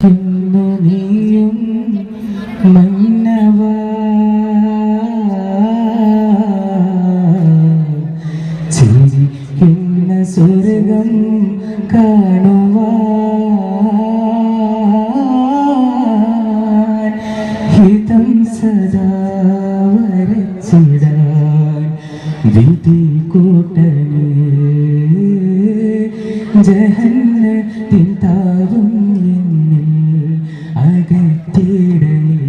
നീയും മന്നവ ചിരിക്കുന്ന സ്വർഗം കാണുവാൻ ഹിതം സദാ വരച്ചിടാൻ വിധി കൂട്ടണേ ജഹന്നത്തിൻ താവും അകറ്റിടണേ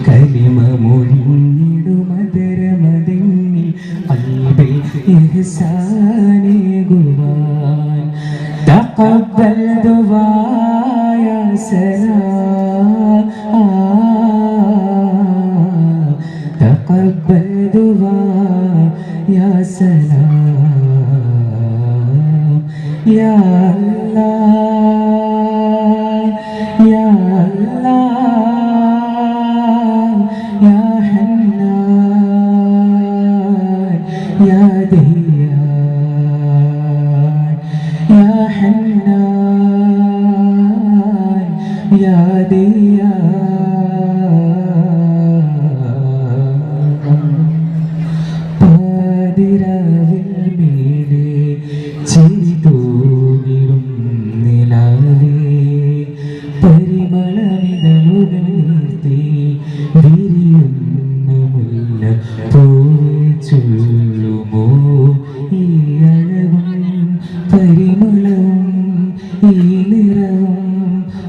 കലിമ മൊഴിഞ്ഞിടുമതരമതിന്നിൽ ഖൽബിൽ ഇഹ്സാനേകുവാൻ തഖബ്ബൽ ദുആ യാ സലാം തഖബ്ബൽ ദുആ യാ സലാം യാ അല്ലാഹ് യാ അല്ലാഹ് യാ ഹന്നാൻ യാ ദയ്യാൻ യാ ഹന്നാൻ യാ ദയ്യാൻ പാതിരാവിൽ മേലെ ചിരി തൂങ്ങിടും നിലാവേ പരിമളമിതളുകൾ നീർത്തി വിരിയുന്ന മുല്ല ചൊല്ലുമോ ഈ അഴകും പരിമളവും ഈ നിറവും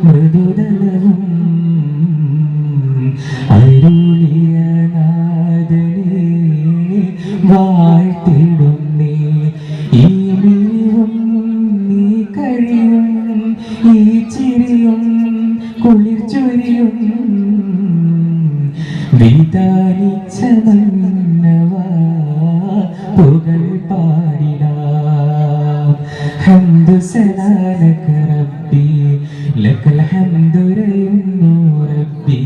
മൃദുതലവും അരുളിയ നാദനെ വാഴ്ത്തിടുന്നേ ഈ മിഴിവും നീ കഴിയും ഈ ചിരിയും കുളിർ ചൊരിയും വിതാനിച്ച മന്നവാ പുകൾ പാടിടാം ഹംദു സലാലക റബ്ബി ലകൽ ഹംദുരയുന്നു റബ്ബി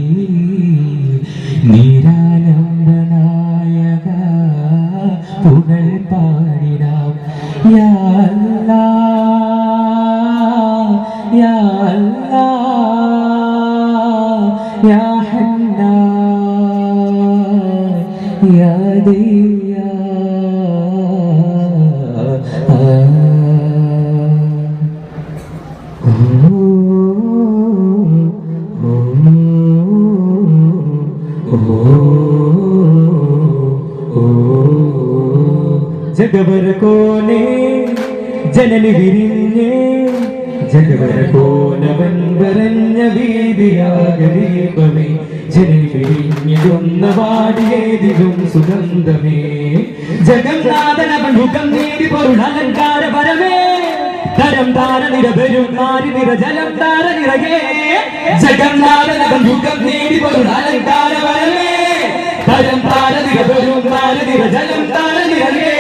നിരാലംബനായക പുകൾ പാടിടാം യാ അല്ലാഹ് യാ അല്ലാഹ് യാ ഹന്നാൻ യാ ദയ്യാൻ ജഗവര കോനെ ജനനി വിരിഞ്ഞേ ജഗവര കോനവൻ വരഞ്ഞ വീതിയാകദീപമേ ജനനി വിരിഞ്ഞിടുന്ന വാടിയേതിലും സുഗന്ധമേ ജഗന്നാഥനവൻ മുഖം നേടി പൊരുളലങ്കാര പരമേ തരം താര നിരവരും നാരി നിര ജലം താര നിറകേ ജഗന്നാഥനവൻ മുഖം നേടി പൊരുളലങ്കാര പരമേ തരം താര നിരവരും നാരി നിര ജലം താര നിറകേ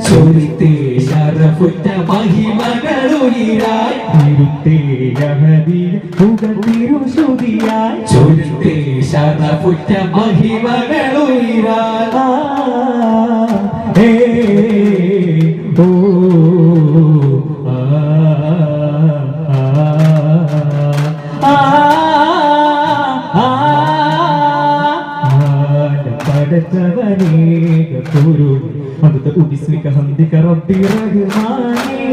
ചൊരിത്തേ ശരഫുറ്റ മഹിമകളുയിരായി തിരുത്തേ ജഹദി പുകതിരുസുതിയായി ചൊരിത്തേ ശരഫുറ്റ മഹിമകളുയിരായി ഓ ഹംദിക റബ്ബി റഹ്മാനി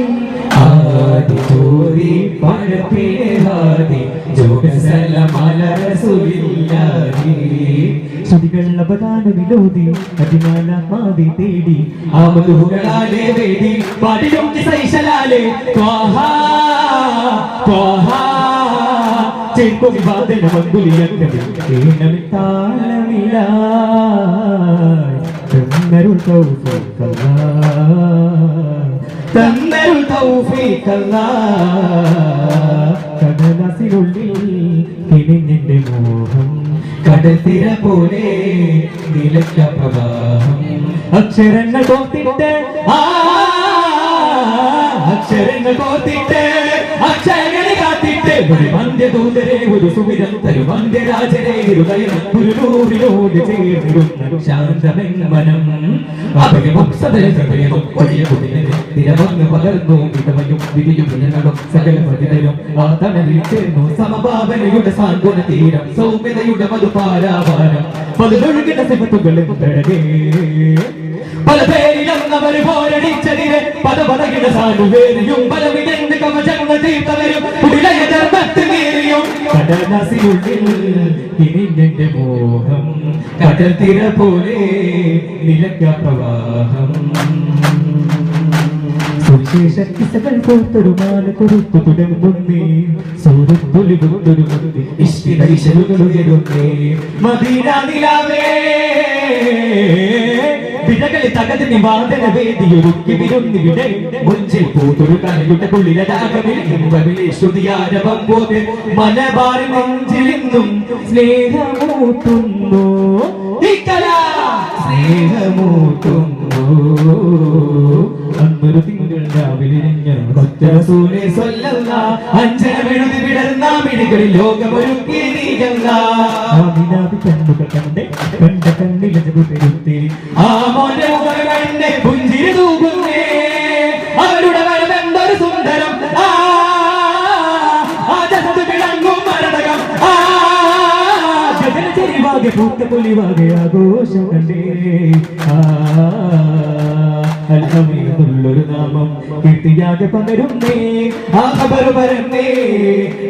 ആദി ചോരി പഴപ്പിനെ ഹാദി ജോഗ സല്ലം അല റസൂലില്ലാഹി സ്തുതികൾ അപദാന വിലോദി അതിനാലാത്മാവെ തേടി ആമതുകളാലെ വേദി പാടിയും സൈശലാലെ ത്വാഹാ ത്വാഹാ ചേർക്കോ വിവാദന മങ്കുലിയക്കവി കേനമിത്താളമിലായി തന്നരുൾ തൗഫീഖല്ലാഹ് കടലാസിനുള്ളിൽ കിണിഞ്ഞിന്റെ മോഹം കടൽത്തിര പോലെ നിലച്ച പ്രവാഹം അക്ഷരങ്ങൾ കോർത്തിട്ട് അക്ഷരങ്ങൾ കോർത്തിട്ട് അക്ഷരങ്ങൾ കാത്തിട്ട് വന്ധ്യദൂതരെ ഒരു സുവിധം തരും വന്ധ്യരാജരെ ഹൃദയം ഒരു നൂറിനോട് ചേർന്നിരുന്ന ശാന്തമെങ്ങമനം ദിനമൊന്ന് പകർന്നു ഇടവയും വിധിയും ഇനങ്ങളും സകല പ്രതിതരും ആ തണലിൽ ചേർന്നു സമഭാവനയുടെ സാന്ത്വന തീരം സൗമ്യതയുടെ മധുപാരാവാരം പതിനൊഴുകിന സിമത്തുകളിൽ തഴകേ പല പേരിലും അവർ പോരടിച്ചതിന് പദപടകിട സാനുവേറിയും പലവിധ കവചങ്ങൾ തീർത്തവരും ധർമ്മത്തിനേറിയും കടലാസിനുള്ളിൽ ഇനിന്റെ മോഹം കടൽ തിര പോലെ നിലയ്ക്ക പ്രവാഹം സുവിശേഷക്കിസകൾ പോർത്തൊരുമാല കൊരുത്തു തുടങ്ങുന്നേ സൂര്യത്തൊലിവുകൊണ്ടൊരുങ്ങുന്നേ ഇഷ്ടിതൈശലുകളുയരുന്നേ മദീന നിലാവേ വിരകളി തകതിന് വാദന വേദിയൊരുക്കി വിരുന്നിവിടെ മുഞ്ചിൽ പൂത്തൊരു കലയുടെ കുളിരരാഗമില്ലേ ശ്രുതിയാരവം പോലെ മലബാർ നെഞ്ചിലിന്നും സ്നേഹമൂട്ടുന്നു ഈ കല സ്നേഹമൂട്ടുന്നു അന്നൊരു തിങ്കൾ രാവിലെ അഞ്ചനമെഴുതി വിടർന്ന മിഴികളിൽ ലോകമൊരുക്കി കണ്ണുകൾ കണ്ടേ കണ്ട കണ്ണിലത് പെരുത്തി ആ മോന്റെ മുഖകണ്ണെ പുഞ്ചിരി തൂകുന്നേ അവരുടെ വരവെന്തൊരു സുന്ദരം വിളങ്ങും മരതകം ചെരിവാകെ പൂത്ത പൊലിവാകെ ആഘോഷം കണ്ടേ അൽഹമീദുള്ളൊരു നാമം കീർത്തിയാകെ പകരുന്നേ ആ ഖബർ പരന്നേ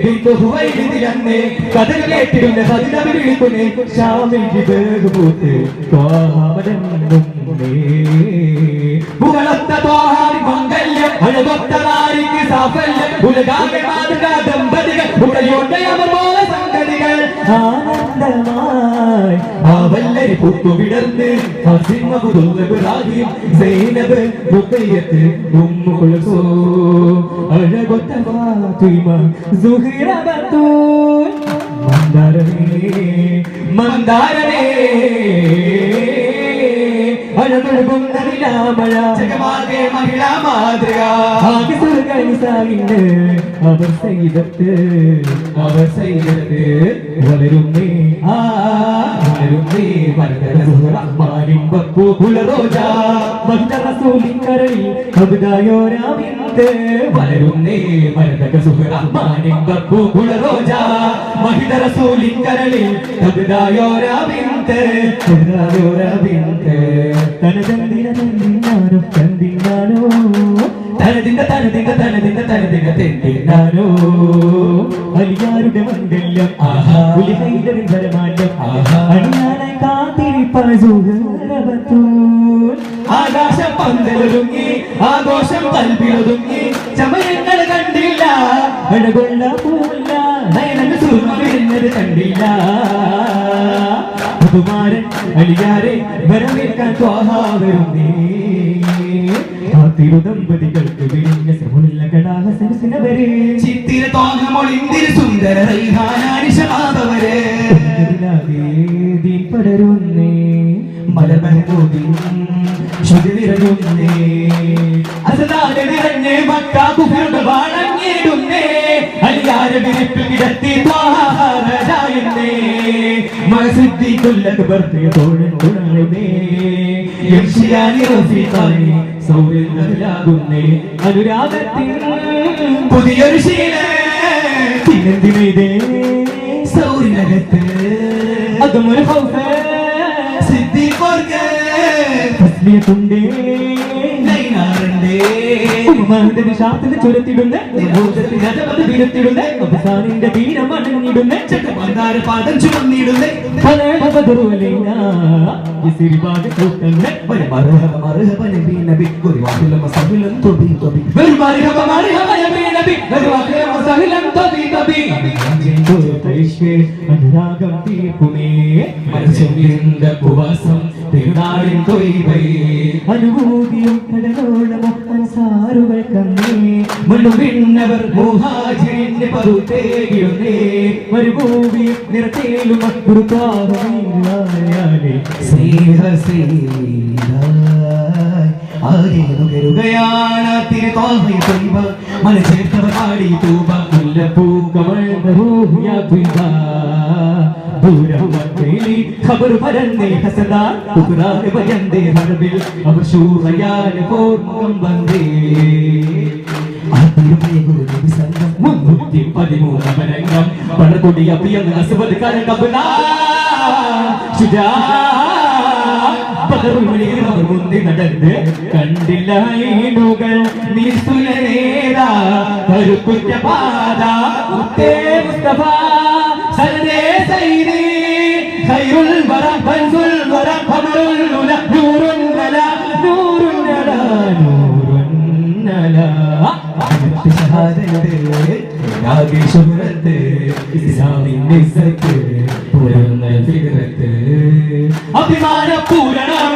ഹിന്ദുഹുവൈദിലന്നേ കഥകൾ കേട്ടിരുന്ന സദിനബി വിളിക്കുന്നേ ശാമിൽ ജിബേഹുപൂത്ത് ത്വാഹാമരന്നുന്നേ പുകളൊത്ത ത്വാഹാരി മംഗല്യം അഴകൊത്ത നാരിക്ക് സാഫല്യം ഉലകാകെ മാതൃകാ ദമ്പതികൾ ഉടയോടെ അവർ പോലെ സംഗതികൾ ആനന്ദമായി ആ വല്ലരി പൂത്തു വിടർന്ന് സൈനബ് മുഖയത്ത് ഉമ്മു കുൽസൂം അഴകൊത്ത ഫാത്തിമ സുഹൈറ ബത്തൂൽ മന്ദാരമേ അഴകൊഴുകുന്ന നിലാമഴ ജഗമാകെ മഹിളാ മാതൃക ആകെ സ്വർഗനിസായിണ്ട് അവർ സൈദത്ത് വളരുന്നേ വളരുന്നേ വരദറഹ്മാനിമ്പപ്പൂ കുലറോജ മഹിത റസൂലിൻ കരളിൽ അബ്ദായോരാവിന്ത് വളരുന്നേ വരദക സുഹ്റഹ്മാനിമ്പപ്പൂ കുലറോജ മഹിത റസൂലിൻ കരളിൽ അബ്ദായോരാവിന്ത് തനതന്ദിന തന്ദിനാനോ തന്ദിനാനോ തനതിന്റെ തനതിന്റെ തനതിന്റെ തനതിന്റെ തെന്തിനാനോ അലിയാരുടെ മംഗല്യം ഉലിഹൈദരിൻ വരമാറ്റം അണിയാനായി കാത്തിരിപ്പൂൽ ആകാശം പന്തലൊരുങ്ങി ആഘോഷം കൽപ്പിലൊതുങ്ങി ചമയങ്ങൾ കണ്ടില്ല അഴകൊള്ള പൂവില്ല നയനങ്ങൾ സുർമ വരുന്നത് കണ്ടില്ല കുമാരൻ അലിയാരെ വരവേൽക്കാൻ ത്വാഹാവരുന്നേ ആ തിരുദമ്പതികൾക്ക് വിരിഞ്ഞ സമുല്ല കടാഹ സരസിനവരെ ചിത്തിര തോന്നമൊളിന്തിരി സുന്ദര റൈഹാനാനിശമാതവരെ ദീൻ പടരുന്നേ മലബഹൂതി ശ്രുതി നിറയുന്നേ അസദാലെ നിറഞ്ഞേ മക്കാ കുഫിറുടെ വാണങ്ങിടുന്നേ അലിയാരെ വിരിപ്പിൽ കിടത്തി ത്വാഹാരജായുന്നേ മനസ്സിദ്ധി കൊല്ലക്ക് ബർത്തിയ തോഴൻ തുണരുന്നേ യംശിയാനി റഫീഖാനി സൗരന്ദരാകുന്നേ അനുരാഗത്തിൻ പുതിയൊരു ശീലത്തിനെന്തിനേ സൗരനകത്ത് അകമൊരു ഹൗഫ് സിദ്ദീഖോർക്ക് തസ്ലിയത്തുണ്ടേ നൈനാറുണ്ടേ ഉമ്മഹദിന് ശാസ്ത്രത്തിൽ ചുരത്തിടുന്ന രജപത് വിരുത്തിടുന്ന അവസാനിന്റെ തീരം അണഞ്ഞിടുന്ന ചട്ടമന്ദാര പാദം ചുമന്നിടുന്ന പലരുവലേന ഇസിരിബാദ് കൂട്ടന്നെ മർഹബ മർഹബ നബി നബി ഗുരുവാഹിലം സഹിലം തൊബി തൊബി മർഹബ മർഹബ നബി നബി ഗുരുവാഹിലം സഹിലം തൊബി തൊബി അനുരാഗം തീർക്കുമേ മനസ്സിന്റെ ഉപവാസം തിരുനാളിൻ തൊയ്വൈ അനുഭൂതിയും കടലോളമോ സാറുകൾ കന്നേ മണ്ണുവിണ്ണവർ മുഹാജിരിന്റെ പറുത്തേകിടുന്നേ മരുഭൂമിയും നിറത്തേലും ഗുരുത്വാഹമേ സ്നേഹസീലായി ആകെ നുകരുകയാണ് തിരുത്വാഹ തൊയ്വ മനസ്സേർത്തവ കാടി തൂബ ഖബർ പരന്നേ ഹസദാ ഉഖ്റാൻ വയന്തേ ഹർബിൽ അവർ ശൂറയാൽ പോർമുഖം വന്നേ പതിമൂന്നവരംഗം പടകൊടിയ പ്രിയം അസുബദ് കരകബല മുന്തി നടന്ന് കണ്ടില്ല ഈണുകൾ നിസ്തുലനേതാ കരുക്കുറ്റ പാത മുത്തേ മുസ്തഫ സലദേ സൈദി ഖൈറുൽ വറ ബൻസുൽ വറ ഖമറുൽ ഉല നൂറുൻ വല നൂറുൻ നല നൂറുൻ നല ഷഹാദത്ത് രാഗേശ്വരത്ത് ഇസ്ലാമിന്റെ ഇസ്സത്ത് പുരന്ന ഫിക്രത്ത് അഭിമാന പൂരണം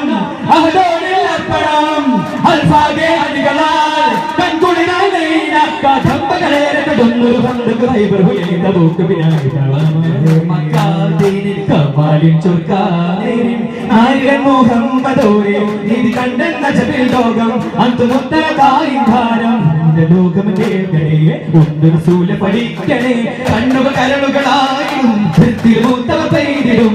അവതോടിൽ അർപ്പണം അൽഫാഗെ അടികളാൽ കൺകുളിരായി നെയ്ന കഥമ്പകളേറെ കടന്നൊരു പന്തക്ക് ഹൈബർ ഹുയലിന്റെ ബോക്ക് മക്കാദീനിൽ കമാലിൻ ചൊർക്കാനേരിൻ ആയിരം മുഹമ്മദോരെ നീതി കണ്ടെന്ന ജബിൽ ലോകം അന്തുമുത്തരതായി ധാരം ലോകമേ ഒന്നൊരു സൂല പഠിക്കണേ കണ്ണുകൾ കരളുകളായും മൂത്തവർ പെയ്തിടും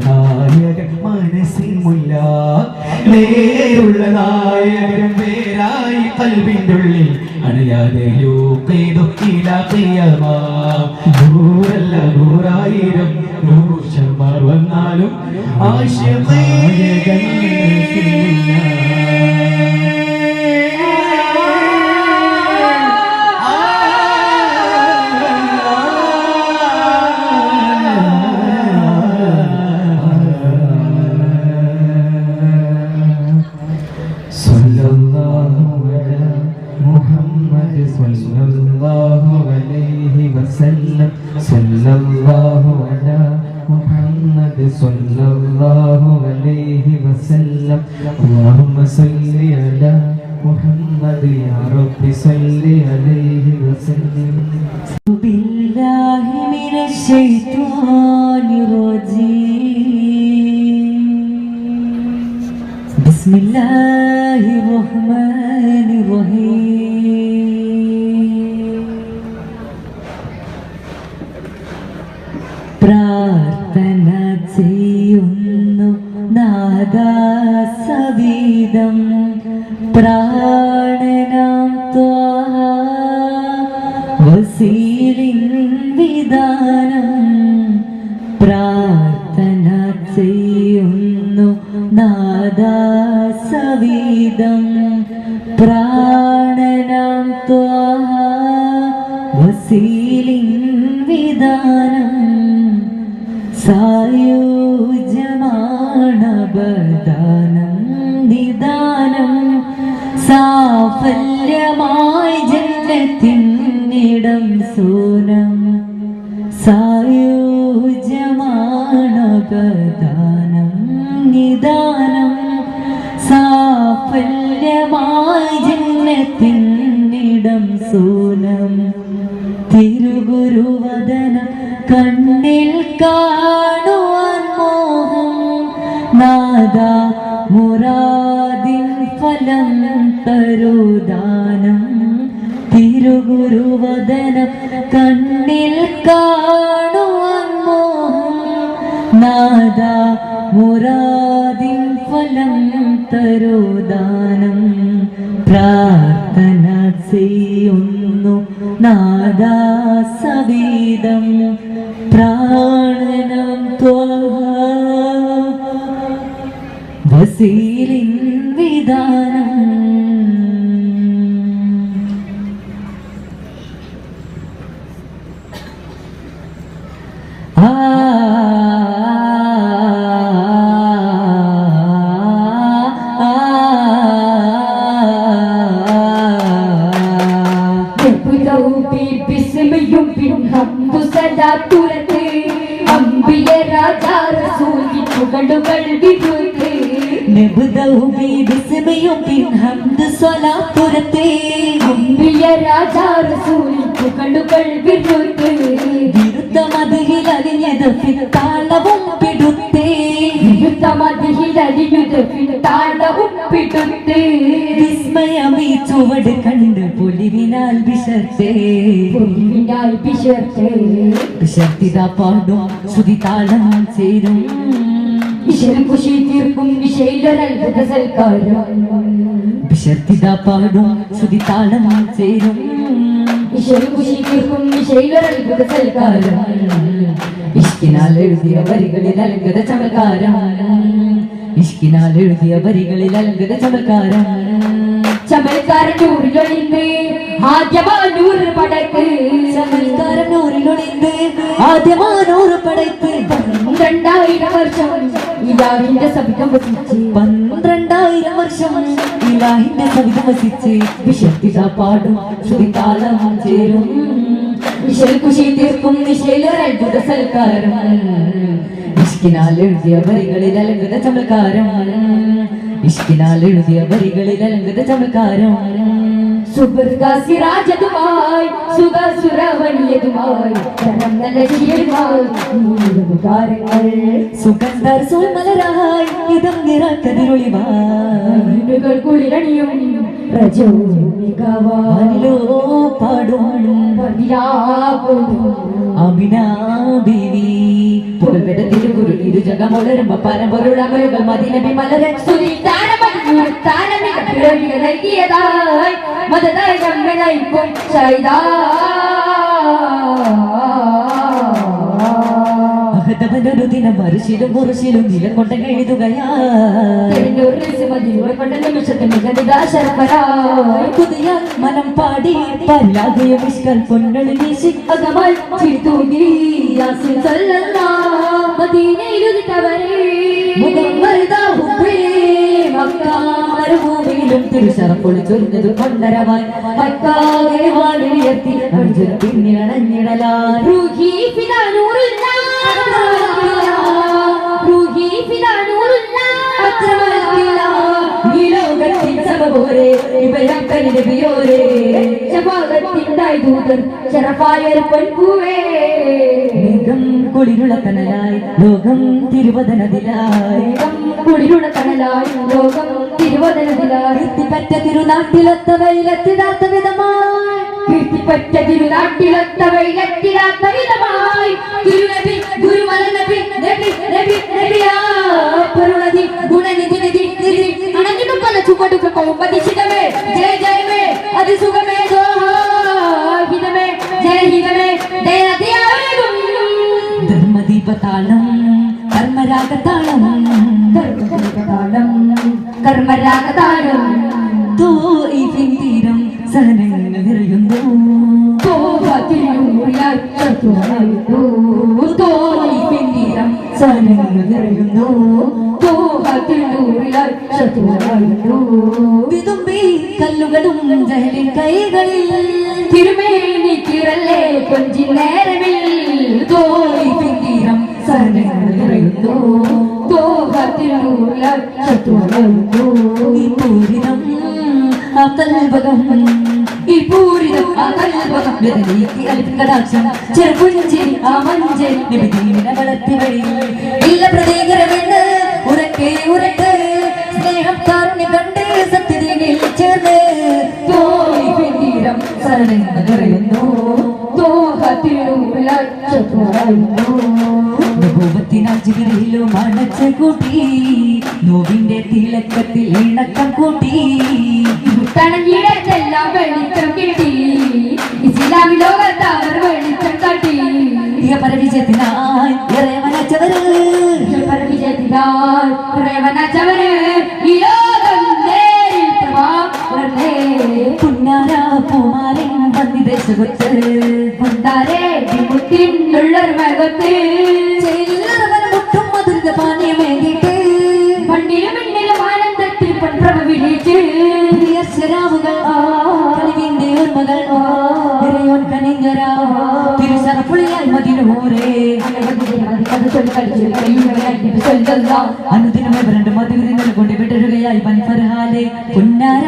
നായകൻ മനസ്സിൽ മുല്ല നേരുള്ള നായകൻ പേരായി കൽബിന്റെ ഉള്ളിൽ അണയാതെ നൂറല്ല നൂറായിരം നൂറുമാർ വന്നാലും ആശയനായകൻ اللهم صل على محمد يا رب صل عليه وسلم بالله من الشيطان الرجيم بسم الله الرحمن الرحيم പ്രാർത്ഥന ചെയ്യുന്നു നാദാസവീതം പ്രാണനാം ത്വാഹ വസീലിൻ വിധാനം പ്രാർത്ഥന ചെയ്യുന്നു നാദാസവീതം പ്രാണനാം ത്വാഹ വസീലിൻ വിധാനം സായുജ്യമാണബദാനം നിദാനം സാഫല്യമായി ജന്നത്തിന്നിടം സൂനം സായുജ്യമാണബദാനം നിദാനം സാഫല്യമായി ജന്നത്തിന്നിടം സൂനം തിരുഗുരുവദനം കണ്ണിൽ കാണുവാൻ മോഹം നാദാ മുറാദിൻ ഫലം തരുദാനം തിരുഗുരുവദനം കണ്ണിൽ കാണുവാൻ മോഹം നാദാ മുറാദിൻ ഫലം തരുദാനം പ്രാർത്ഥന ചെയ്യുന്നു നാദാസവീതം പ്രാണനം ത്വാഹ വസീലിൻ വിധാനം അമ്പിയ രാജാ റസൂൽ പുകഴുകൾ വിരുദ്ധ نبدأ ببسم حمد صلاة പുറത്തെ അമ്പിയ രാജാ റസൂൽ പുകഴുകൾ വിരുത്ത് വിരുദ്ധ മതിയിൽ അലിഞ്ഞത് താളവും പിടുത്തേ വിരുദ്ധ മതിയിൽ അലിഞ്ഞത് താളവും പിടുത്തേ വിസ്മയമീ ചുവട് കണ്ട് പൊലിവിനാൽ വിശർത്തേ പൊലിവിനാൽ വിശർത്തേ വിശർത്തിത പാടും ശ്രുതി താളം ചേരും വിശൽ കുശി തീർക്കും വിശൈലൊരത്ഭുത സൽക്കാരം വിശർത്തിത പാടും ശ്രുതി താളം ചേരും വിശൽ കുശി തീർക്കും വിശൈലൊരത്ഭുത സൽക്കാരം ഇഷ്കിനാൽ എഴുതിയ വരികളിൽ അലങ്കത ചമൽക്കാരം ഇഷ്കിനാൽ എഴുതിയ വരികളിൽ അലങ്കത ചമൽക്കാരം ചമൽക്കാരൻ നൂറിലൊളിந்து ആദ്യമാനൂർ പടക്ക് ചമൽക്കാരൻ നൂറിലൊളിந்து ആദ്യമാനൂർ പടക്ക് 12,000 വർഷം ഇലാഹിന്റെ സവിധം വസിച്ച് 12,000 വർഷം ഇലാഹിന്റെ സവിധം വസിച്ച് വിശുദ്ധിത പാടും ശ്രുതിതാളം ചേരും വിശൽ കുശി തീർക്കും വിശയിലൊരത്ഭുത സൽക്കാരം ഇഷ്കിനാൽ എഴുതിയ വരികളിൽ അലങ്കത ചമൽക്കാരം ഇഷ്കിനാൽ എഴുതിയ വരികളിൽ അലങ്കത ചമൽക്കാരം സുബർഗാസിരാജതുമായി സുഖസുരവണിയതുമായി സുഗന്ധർ സോമലരായി ഇതം നിറക്കതിരൊളിവായി കുളിരണിയും വാനിലോ പാടും അമിനാ ബീവി പുകൾപെട്ട തിരുകുരു ഇരുജകമൊളരുമ്പ പരമ്പൊരുളമരുകൾ മദിനബി മലരെ നൽകിയതായി മതതായി നമ്മെ നയിക്കും അഹതവനൊരു ദിനം മറുശിലും മുറുശിലും നിലകൊണ്ട എഴുതുകയാ മനം പാടി പല്ലാകയ വിഷ്കൽ പൊന്നളി വീശി അകമൽ ചിരിതൂകി യാസിൻ സല്ലല്ലാഹ് മദീനയിലുദിട്ടവരെ മുഖം വലുതാവുമ്പേ മക്കാമരുഭൂമിയിലും തിരുശറപ്പൊളിച്ചൊരിഞ്ഞത് കൊണ്ടരവാൻ മക്കാകെ വാലുയർത്തി പിന്നിടഞ്ഞിടലാൻ റൂഹി ഫിദാ നൂറുല്ലാഹ് റൂഹി ഫിദാ നൂറുല്ലാഹ് ഈ ലോകത്തിൻ സഭപോരെ ഇവരക്കനിന്റെ പിയോരെ ശഫാഅത്തിനായി ദൂതൻ ശറഫായൊരു പൊൻപൂവേ മേഘം കുളിരുള്ള കനലായി ലോകം തിരുവദനതിലായി കുളിരുള്ള കനലായി ലോകം തിരുവദനത്തിലായി കീർത്തിപ്പറ്റ തിരുനാട്ടിലൊത്ത വെയിലെത്തിടാത്ത വിധമായി കീർത്തിപ്പറ്റ തിരുനാട്ടിലൊത്ത വെയിലെത്തിടാത്ത വിധമായി തിരുനബി ഗുരുമല നബി നബി നബി നബിയാ പരുണതി ഗുണനിധി നിധി നിധി അണഞ്ഞിടും പല ചുവടുകൾ കോമ്പതിശിതമേ ജയ ജയമേ അതിസുഖമേ ഹിതമേ ജയഹിതമേ ദയതിയാകും ധർമ്മദീപതാളം കർമ്മരാഗതാളം കർമ്മരാഗതാളം കർമ്മരാഗതാളം തോയിഫിൻ തീരം സഹനങ്ങൾ നിറയുന്നു തോയിഫിൻ തീരം സഹനങ്ങൾ നിറയുന്നു വിതുമ്പി കല്ലുകളും ജഹലിൻ കൈകളിൽ തിരുമേനി തിരല്ലേ കൊഞ്ചി നേരമിൽ തോയിഫിൻ തീരം സഹനങ്ങൾ നിറയുന്നു ഈ പൂരിതം ആ കൽവകം ഈ പൂരിതം ആ കൽവകം വ്യതനീക്കി അലിക്കടാക്ഷം ചെറുപുഞ്ചിരി ആ മഞ്ചരി നിബിധീനെ വളർത്തി വഴി ഇല്ല പ്രതീകരമെന്ന് ഉറക്കെ ഉറക്കെ സ്നേഹം കാരുണ്യം കണ്ട് സത്യതയിൽ ചേർന്ന് തോയി പിന്നീരം സരണങ്ങൾ നിറയുന്നു നുബുവത്തിനാൽ ജിബ്രീലും അണച്ച് കൂട്ടി നോവിന്റെ തിളക്കത്തിൽ ഇണക്കം കൂട്ടി തണഞ്ഞിടത്തെല്ലാം വെളിച്ചം കിട്ടി ഇസ്ലാമി ലോകത്ത് അവർ വെളിച്ചം കാട്ടി പരവിജയത്തിനായി ഇറവനച്ചവര് പരവിജയത്തിനായി ഇറവനച്ചവര് ഈ ലോകം നേരിൽ പ്രഭാകരനേ പുന്നാര പൂമാരൻ വന്നിദേശത്ത് കൊണ്ടാരേ വിമുത്തിനുള്ളൊരു മകത്ത് മുട്ടും മധുര പാനീയം വേണ്ടിയിട്ട് മണ്ണിലും മിന്നിലും ആനന്ദത്തിൽ പൊൻപ്രഭ വിളിച്ച് ശരാവുകൾ കനിവിന്റെ ഓർമ്മകൾ ഇറയോൻ കനിഞ്ഞര തിരുസറപ്പുളിയാൽ മതിനൂരേ അനുദിനം രണ്ട് മതിൽ കൊണ്ട് വിടരുകയായി പൻഫർഹാലെ പുന്നാര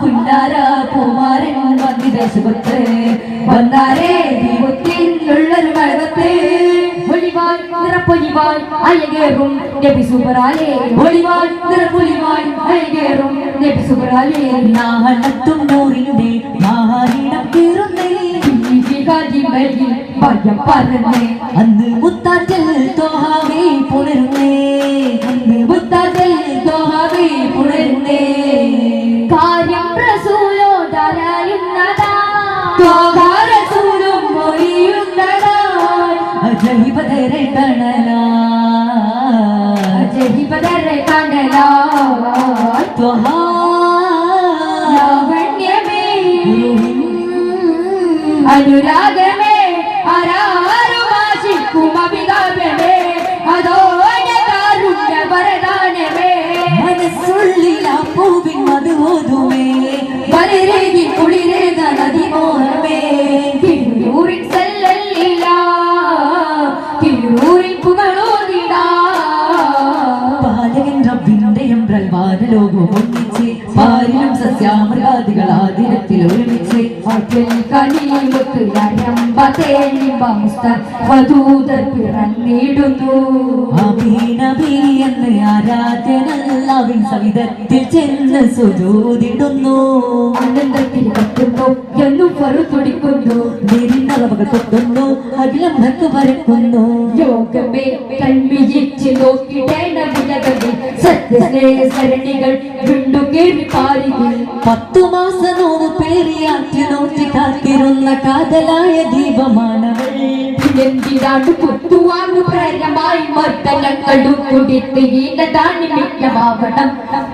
പുന്നാര പൂമാരൻ വന്നിദേശത്ത് വന്നാരേ ദീപത്തിനുള്ളൊരു മഴവത്ത് ഒളിവായ് നിറപ്പൊലിവായ് അയകേറും നബി സുബ്രാലേ ഒളിവായ് നിറപ്പൊലിവായ് അയകേറും നബി സുബ്രാലേ നാളത്തും നൂറിന്റെ മഹാനിടം കീറുന്നേ ഭയം പറഞ്ഞേ അന്ന് മുത്താറ്റൽ തോഹാവേ പുണരുന്നേ അന്ന് മുത്താറ്റൽ തോഹാവേ പുണരുന്നേ കാര്യം റസൂലോടറിയുന്നതാ റസൂലും മൊഴിയുന്നതാ അജഹിബദരെ കണലാ അജഹിബദരെ കണലാ ത്വഹാ ലാവണ്യമേ അനുരാഗമേ ആരാരുമാശിക്കും അഭികാമ്യമേ അതോടെ കാരുണ്യ വരദാനമേ മനസ്സുള്ളിൽ ആ പൂവിൻ മധുവോതുമേ വരരേകി കുളിരേക നദിമോഹമേ തിരൂരിൻ സല്ലല്ലില്ല തിരൂരിൻ പുകളോതിടാ പാലകൻ റബ്ബിന്റെ എംബ്രൽവാന ലോകം ഒന്നിച്ച് പാലിലും സസ്യാമൃഗാദികൾ ആദിരത്തിൽ ഒരുമിച്ച് പിറന്നിടുന്നു എന്ന് ആരാധനല്ലാവിൻ സവിധത്തിൽ ചെന്ന് സുജൂതിടുന്നു ആനന്ദത്തിൽ കത്തുന്നു എന്നും പറുതുടിക്കുന്നു നിരിന്നളവകൾ കൊത്തുന്നു അഖിലം ഭക്തു പരക്കുന്നു യോഗമേ കൺവിജിച്ച് നോക്കിടേണ്ട വിലകളിൽ സത്യസ്നേഹ സരണികൾ വീണ്ടുകേറി പാരികൾ 10 മാസം നോവ് പേരിയാറ്റി നോക്കി കാത്തിരുന്ന കാതലായ ദീപമാണവൾ എന്തിനാണ് കുത്തുവാങ്ങു പ്രേരമായി മർദ്ദനങ്ങളും കുടിത്ത് ഈനതാണ് മിക്കമാവണം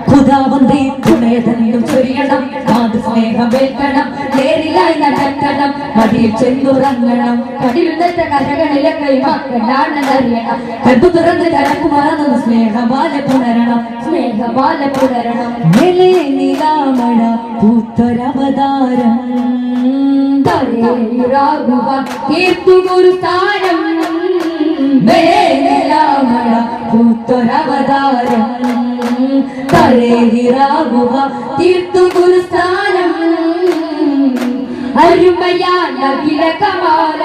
ഖുദാവന്തേ തുണയതന്നും ചൊരിയണം മാതൃ സ്നേഹമേൽക്കണം നേരിലായി നടക്കണം മടിയിൽ ചെന്നുറങ്ങണം കടിയുന്നത്തെ കരകളിലെ കൈമക്കളാണെന്നറിയണം കണ്ടു തുറന്ന് കരക്കുമാറുന്ന സ്നേഹമാല പുണരണം സ്നേഹമാല പുലരണം മേലെ നീലാമഴ പൂത്തൊരവതാരം തീർത്തുകൊരു സ്ഥാനം മേലെ നീലാമഴ പൂത്തൊരവതാരം തലേഹിറാകുക തീർത്തുകൊരു സ്ഥാനം അരുമയാന വിലകമാല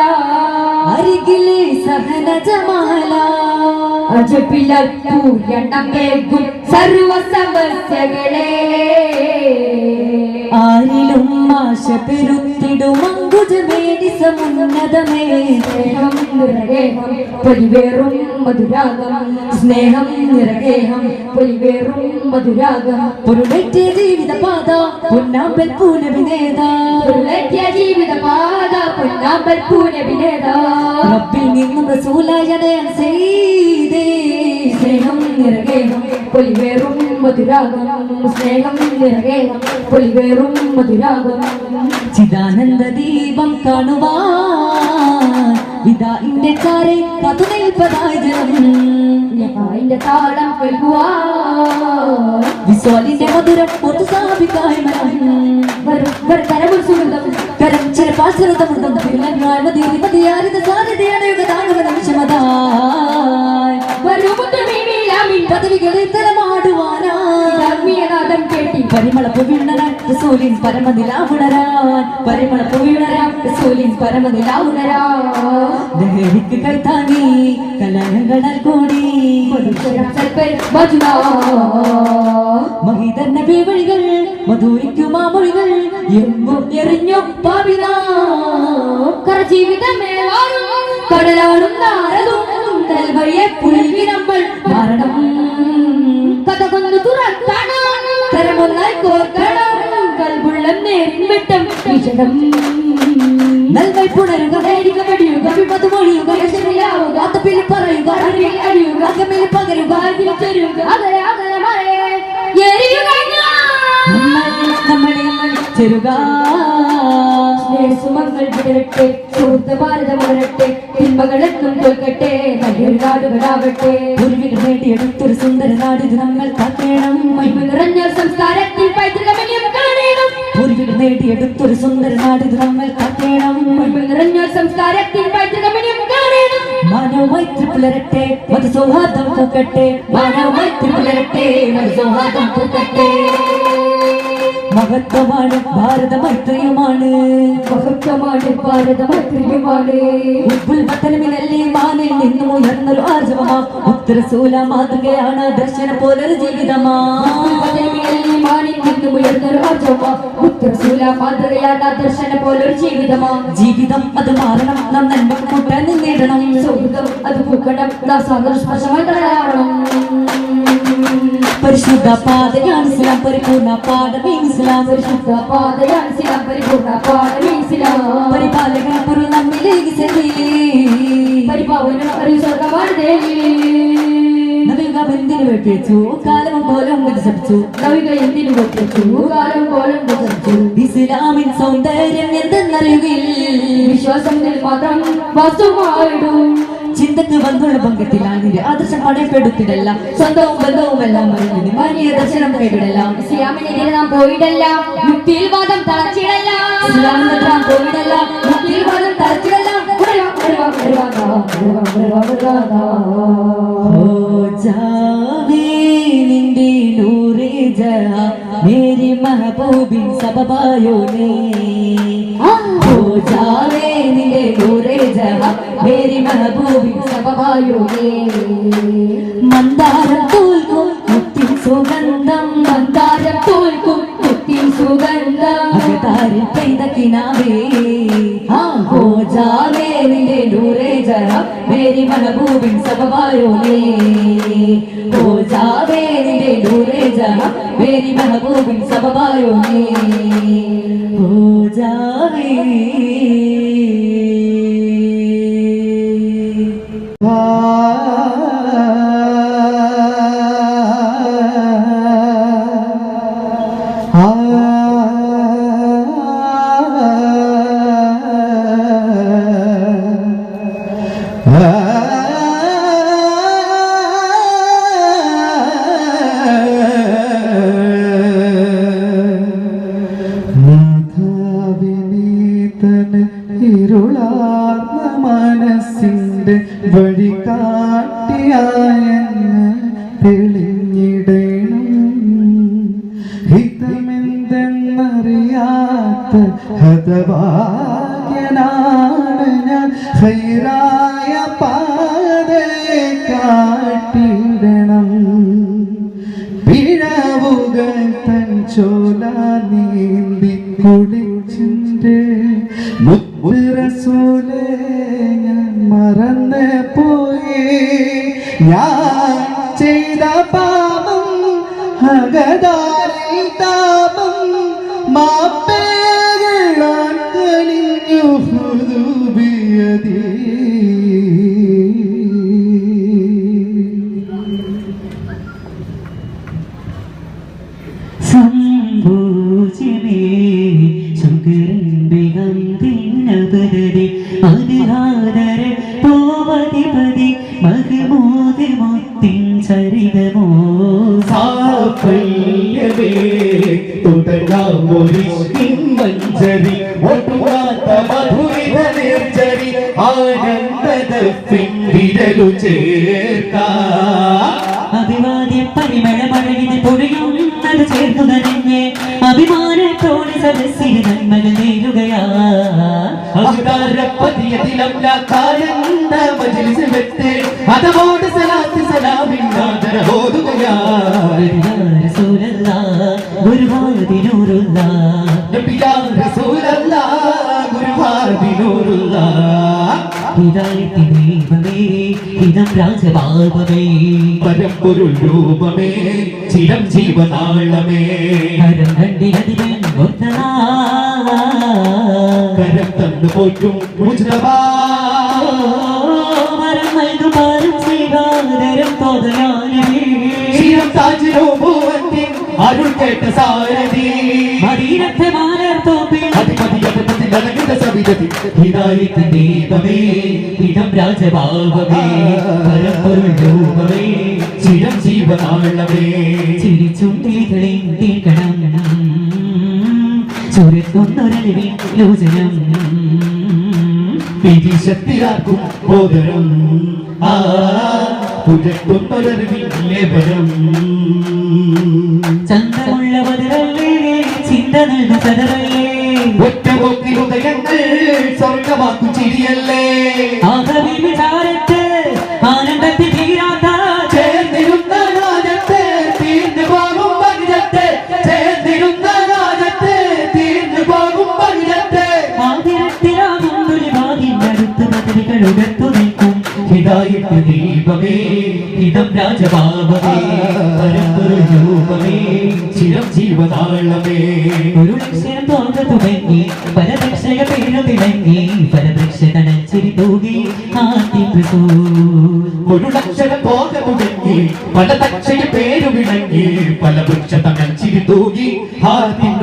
അരികിലെ സഹന ജമാല അജപിലൂരണമേകും സർവ സമസ്യകളെ ആരിലും ആശ പെരുത്തിടും അങ്കുജമേനി സമുന്നതമേ സ്നേഹം നിറകേഹം പൊലിവേറും മധുരാഗം സ്നേഹം നിറകേഹം പൊലിവേറും മധുരാഗം പൊരുളേറ്റ ജീവിത പാത പൊന്നാമ്പൽ പൂനവിനേത ജീവിത പാത പൊന്നാമ്പൽ പൂനവിനേത റബ്ബിൽ നിന്നും റസൂലായ നയൻ ചെയ്തേ സ്നേഹം നിറകേഹം പൊലിവേറും മധുരാഗം സ്നേഹം നിറകേഹം പൊലിവേറും മധുരാഗം ചിദാനന്ദ ദീപം കാണുവാൻ ഇതാ ഇന്റെ ചാരെ കാത്തു നിൽപ്പതായി ജനം അതിന്റെ താളം കേൾക്കുവാൻ വിസ്വാലിന്റെ മധുരം ഒത്തു സ്ഥാപിക്കായി കരമുൽ സുഗന്ധം കരം ചില പാശ്ചരതമൃതം മതിയാരിത സാധ്യതയാണ് യുഗതാണുക നിമിഷമതായി പദവികളെ തരമാടുവാനായി കേട്ടി പരിമള പുവിണരാൻ റസൂലിൻ പരമനിലാവുണരാൻ പരിമള പുവിണരാൻ റസൂലിൻ പരമനിലാവുണരാൻ ലഹരിക്ക് കൈത്താങ്ങി കലഹങ്ങൾ കൂടി മഹിതർ നബി വഴികൾ മധുരിക്കും ആ മൊഴികൾ എങ്ങും എറിഞ്ഞു പാവിന ജീവിതമേ കടലാടും നാരതും തൽവഴിയെ പുൽകി നമ്മൾ മരണം കഥ കൊന്നു തുറക്കണം കരമൊന്നായി കോർക്കണം കൽബുള്ളം നേരിൻ വിട്ടം വിഷടം നൽകൈ പുണരുക പഠിയുക വിപത്ത് മൊഴിയുക രക്ഷമില്ലാവുക അത്തപ്പിൽ പറയുക അറിവിൽ അഴിയുക അകമിൽ പകരുക അതിൽ ചെരുക അകലെ അകലെ മറയെ എരിയുക നമ്മളെ ചെറുക സുമങ്ങൾ വിടരട്ടെ സുഹൃത്ത് ഭാരതം വളരട്ടെ തിന്മകളെന്നും തോൽക്കട്ടെ നല്ലൊരു നാടുകളാവട്ടെ പൂർവികൾ നേടിയെടുത്തൊരു സുന്ദര നാടിത് നമ്മൾ കാക്കേണം മഹിമ നിറഞ്ഞ സംസ്കാരത്തിൽ പൈതൃകമന്യം കാണണം പൂർവികൾ നേടിയെടുത്തൊരു സുന്ദര നാടിത് നമ്മൾ കാക്കേണം മഹിമ നിറഞ്ഞ സംസ്കാരത്തിൽ പൈതൃകമന്യം കാണണം മാനവമൈത്രി പുലരട്ടെ മതസൗഹാർദ്ദം പൂക്കട്ടെ മാനവമൈത്രി പുലരട്ടെ മതസൗഹാർദ്ദം പൂക്കട്ടെ മഹത്വമാണ് ഭാരതമൈത്രിയുമാണ് മഹത്വമാണ് ഭാരതമൈത്രിയുമാണ് ഉത്പുൽപത്തനമിലല്ലേ മാനിൽ നിന്നും ഉയർന്നൊരു ആർജവമാ ഉത്തരസൂല മാതൃകയാണ് ദർശന പോലൊരു ജീവിതമാ മാനിൽ നിന്നും ഉയർന്നൊരു ആർജവമാ ഉത്തരസൂല മാതൃകയാണ് ദർശന പോലൊരു ജീവിതമാ ജീവിതം അത് മാറണം നാം നന്മക്ക് കൂട്ടാൻ നിന്നിടണം സൗഹൃദം അത് പൂക്കണം നാം സന്തോഷമായി തയ്യാറണം പരിശുദ്ധ പാതയാണ് ഇസ്ലാം പരിപൂർണ പാഠമേ ഇസ്ലാം പരിശുദ്ധ പാതയാണ് ഇസ്ലാം പരിപൂർണ പാഠമേ ഇസ്ലാം പരിപാലകൻ പൊരുൾ നമ്മിലേക്ക് ചെല്ലി പരിപാവനം അറിവ് സ്വർഗമാണ് ദേവി നവിക എന്തിനു വെട്ടിച്ചു കാലം പോലും വികസിപ്പിച്ചു നവിക എന്തിനു വെട്ടിച്ചു കാലം പോലും വികസിച്ചു ഇസ്ലാമിൻ സൗന്ദര്യം എന്തെന്നറിയുകയിൽ വിശ്വാസത്തിൽ മാത്രം വാസ്തുവായിടും ചിന്തക്ക് വന്നുള്ള പങ്കത്തിലാണ് ആദർശം പടയപ്പെടുത്തിടല്ല സ്വന്തവും ബന്ധവും എല്ലാം അറിഞ്ഞു മാനിയ ദർശനം കൈവിടല്ല ഇസ്ലാമിനെതിരെ നാം പോയിടല്ല യുക്തിയിൽ വാദം തളച്ചിടല്ല ഇസ്ലാമിനെതിരെ നാം പോയിടല്ല യുക്തിയിൽ വാദം തളച്ചിടല്ല നിന്റെ നൂറേ ജഹാ മേരി महबूबिन सबबायो ने हो जावे निले नूरे जहां मेरी महबूबिन सबबायो ने मंदाരം തോൽക്കും മുത്തിൻ സുഗന്ധം മന്ദാരം തോൽക്കും മുത്തിൻ സുഗന്ധം അകതാരിൽ പെയ്ത കിനാവേ हो जावे निले नूरे जहां मेरी महबूबिन सबबायो ने हो जावे निले नूरे जहां मेरी महबूबिन सबबायो ने हो जावे ഇരുളാർന്ന മനസ്സിന്റെ വഴി കാട്ടിയായെന്ന് തെളിഞ്ഞിടണം ഹിതമെന്തെന്നറിയാത്ത ഹതഭാഗ്യനാണ് ഞാൻ ഹൈറായ പാതയെ കാട്ടിടണം പിഴവുകൾ തൻ ചോല നീന്തി കുളിച്ചിന്റെ മുത്തുറസൂലേ ഞാൻ മറന്ന് പോയി ഞാൻ ചെയ്ത പാപം അകതാരിൽ താപം മാപ്പേകളാൻ കനിഞ്ഞു ഹുദൂബിയതീ സംഭൂജിമേ സുഗന്ധം തിന്നപരരെ അതിഹാദരെ പോവതിപതി മഹമൂദ് മുത്തിൻ ചരിതമോ സാഫല്യമേ തുടങ്ങാമൊരിഷ്കിൻ മഞ്ചരി ഒട്ടുമാത്ത മധുരിത നിർജരി ആനന്ദത പിന്തിരലു ചേർക്കാ അഭിവാദ്യ പരിമളമഴകിന് പൊഴിയുന്നത് ചേർന്നു നനഞ്ഞ് അഭിമാനത്തോടെ സദസ്സിന് നന്മകൾ നേരുകയാ അതോട് സലാത്ത് സലാമില്ലാതോതുകയാ ഗുരുവാദിനൂറുള്ള ഗുരുവാദിനൂറുള്ള ദൈവമേ ഇതം രാജഭാവമേ പരമ്പൊരുൾ രൂപമേ ചിരം ജീവനാളമേ കരം കണ്ടിരതിവൻ കരം തന്നു പോറ്റും മുജ്തബാ മരം പാരം ശ്രീകാരം ക്ഷീരം താജിനോഭൂവത്തിൻ അരുൾ കേട്ട സാരഥി മദീനത്തെ മാലർ തോപ്പിൽ ഹിദായത്തിൻ ദീപമേ ഇടം രാജഭാവമേ പരമ്പൊരുൾ രൂപമേ ചിരം ജീവനാളമേ ചിരിച്ചുണ്ടികളിൽ തീർക്കണം സൂര്യത്തൊന്നൊരലിവിൻ ലോചനം പിരിശത്തിലാക്കും ബോധനം പുരട്ടും പലർവില്ലേപരം ചന്തമുള്ള പതിരല്ലേ ചിന്ത നൽകും പതറല്ലേ ഒറ്റ പോക്കിൽ ഉദയങ്ങൾ സ്വർഗമാക്കും ചിരിയല്ലേ ആകവി വിചാരത്ത് ആനന്ദത്തിൽ തീരാത്ത ചേർന്നിരുന്ന രാജത്തെ തീർന്നു പോകും ഭഗത്തെ ചേർന്നിരുന്ന രാജത്തെ തീർന്നു പോകും ഭഗത്തെ ആതിരത്തിലാകും ദുരിവാദിനടുത്ത് മതിലുകളുടത്തു നിൽക്കും ഹിദായത്ത് ദീപമേ ഹിതം രാജഭാവമേ പരമ്പൊരു രൂപമേ ചിരം ജീവനാളമേ ഒരു ലക്ഷ്യം തോന്നു തുടങ്ങി പരദക്ഷക പേരു തിളങ്ങി പരദക്ഷ തണച്ചിരി തൂകി ആദ്യം ഒരു ലക്ഷണം പോക മുടങ്ങി പല തക്ഷയ പേരു വിളങ്ങി പല വൃക്ഷ തണച്ചിരി തൂകി ആദ്യം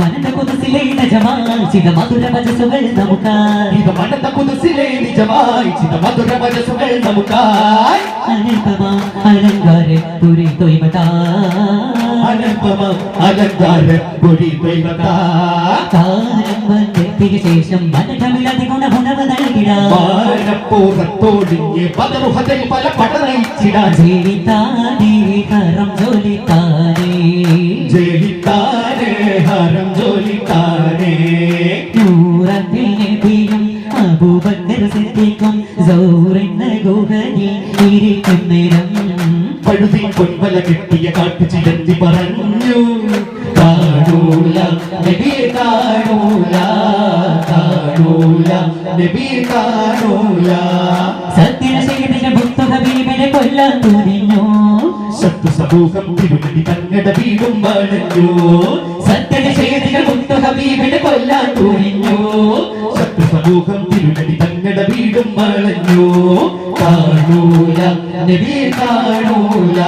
മനന്റെ കുതിസിലെ നിജമായി ചിത മധുര വചസുകൾ നമുക്കായി ഇത് മനത്ത കുതിസിലെ നിജമായി ചിത മധുര വചസുകൾ നമുക്കായി അനുപമ അലങ്കാര പുരി തൊയ്മതാ അനുപമ അലങ്കാര പുരി തൊയ്മതാ കാലം വന്നെത്തിയ ശേഷം മനകമില്ലാതെ ഗുണഗുണവ് നൽകിടാ വാഴപ്പൂറത്തോടിഞ്ഞ് പദമുഖത്തിൽ പല പടനയിച്ചിടാൻ ജയിത്താനേ ഹരം ജോലിത്താനേ ജയിത്താനേ ഹരം ജോലിത്താനേ നൂറത്തിൽ നബിയും അബൂബക്കർ സിദ്ദീഖും സൗറന്ന ഗുഹയിൽ ഇരിക്കും നേരം പഴുതി പൊൻവല കിട്ടിയ കാട്ടു ചിലന്തി പറഞ്ഞു കാണൂല നബിയെ കാണൂല കാണൂല നബിയെ കാണൂല സത്യശീലിന്റെ മുത്തു ഹബീബിനെ കൊല്ലാൻ തുനിഞ്ഞു ശത്രു സമൂഹം തിരുനടി തങ്ങട വീടും വളഞ്ഞു സത്യശീലിന്റെ മുത്തു ഹബീബിനെ കൊല്ലാൻ തുനിഞ്ഞു ശത്രു സമൂഹം തിരുനടി തങ്ങട വീടും വളഞ്ഞു കാണൂല നബിയെ കാണൂല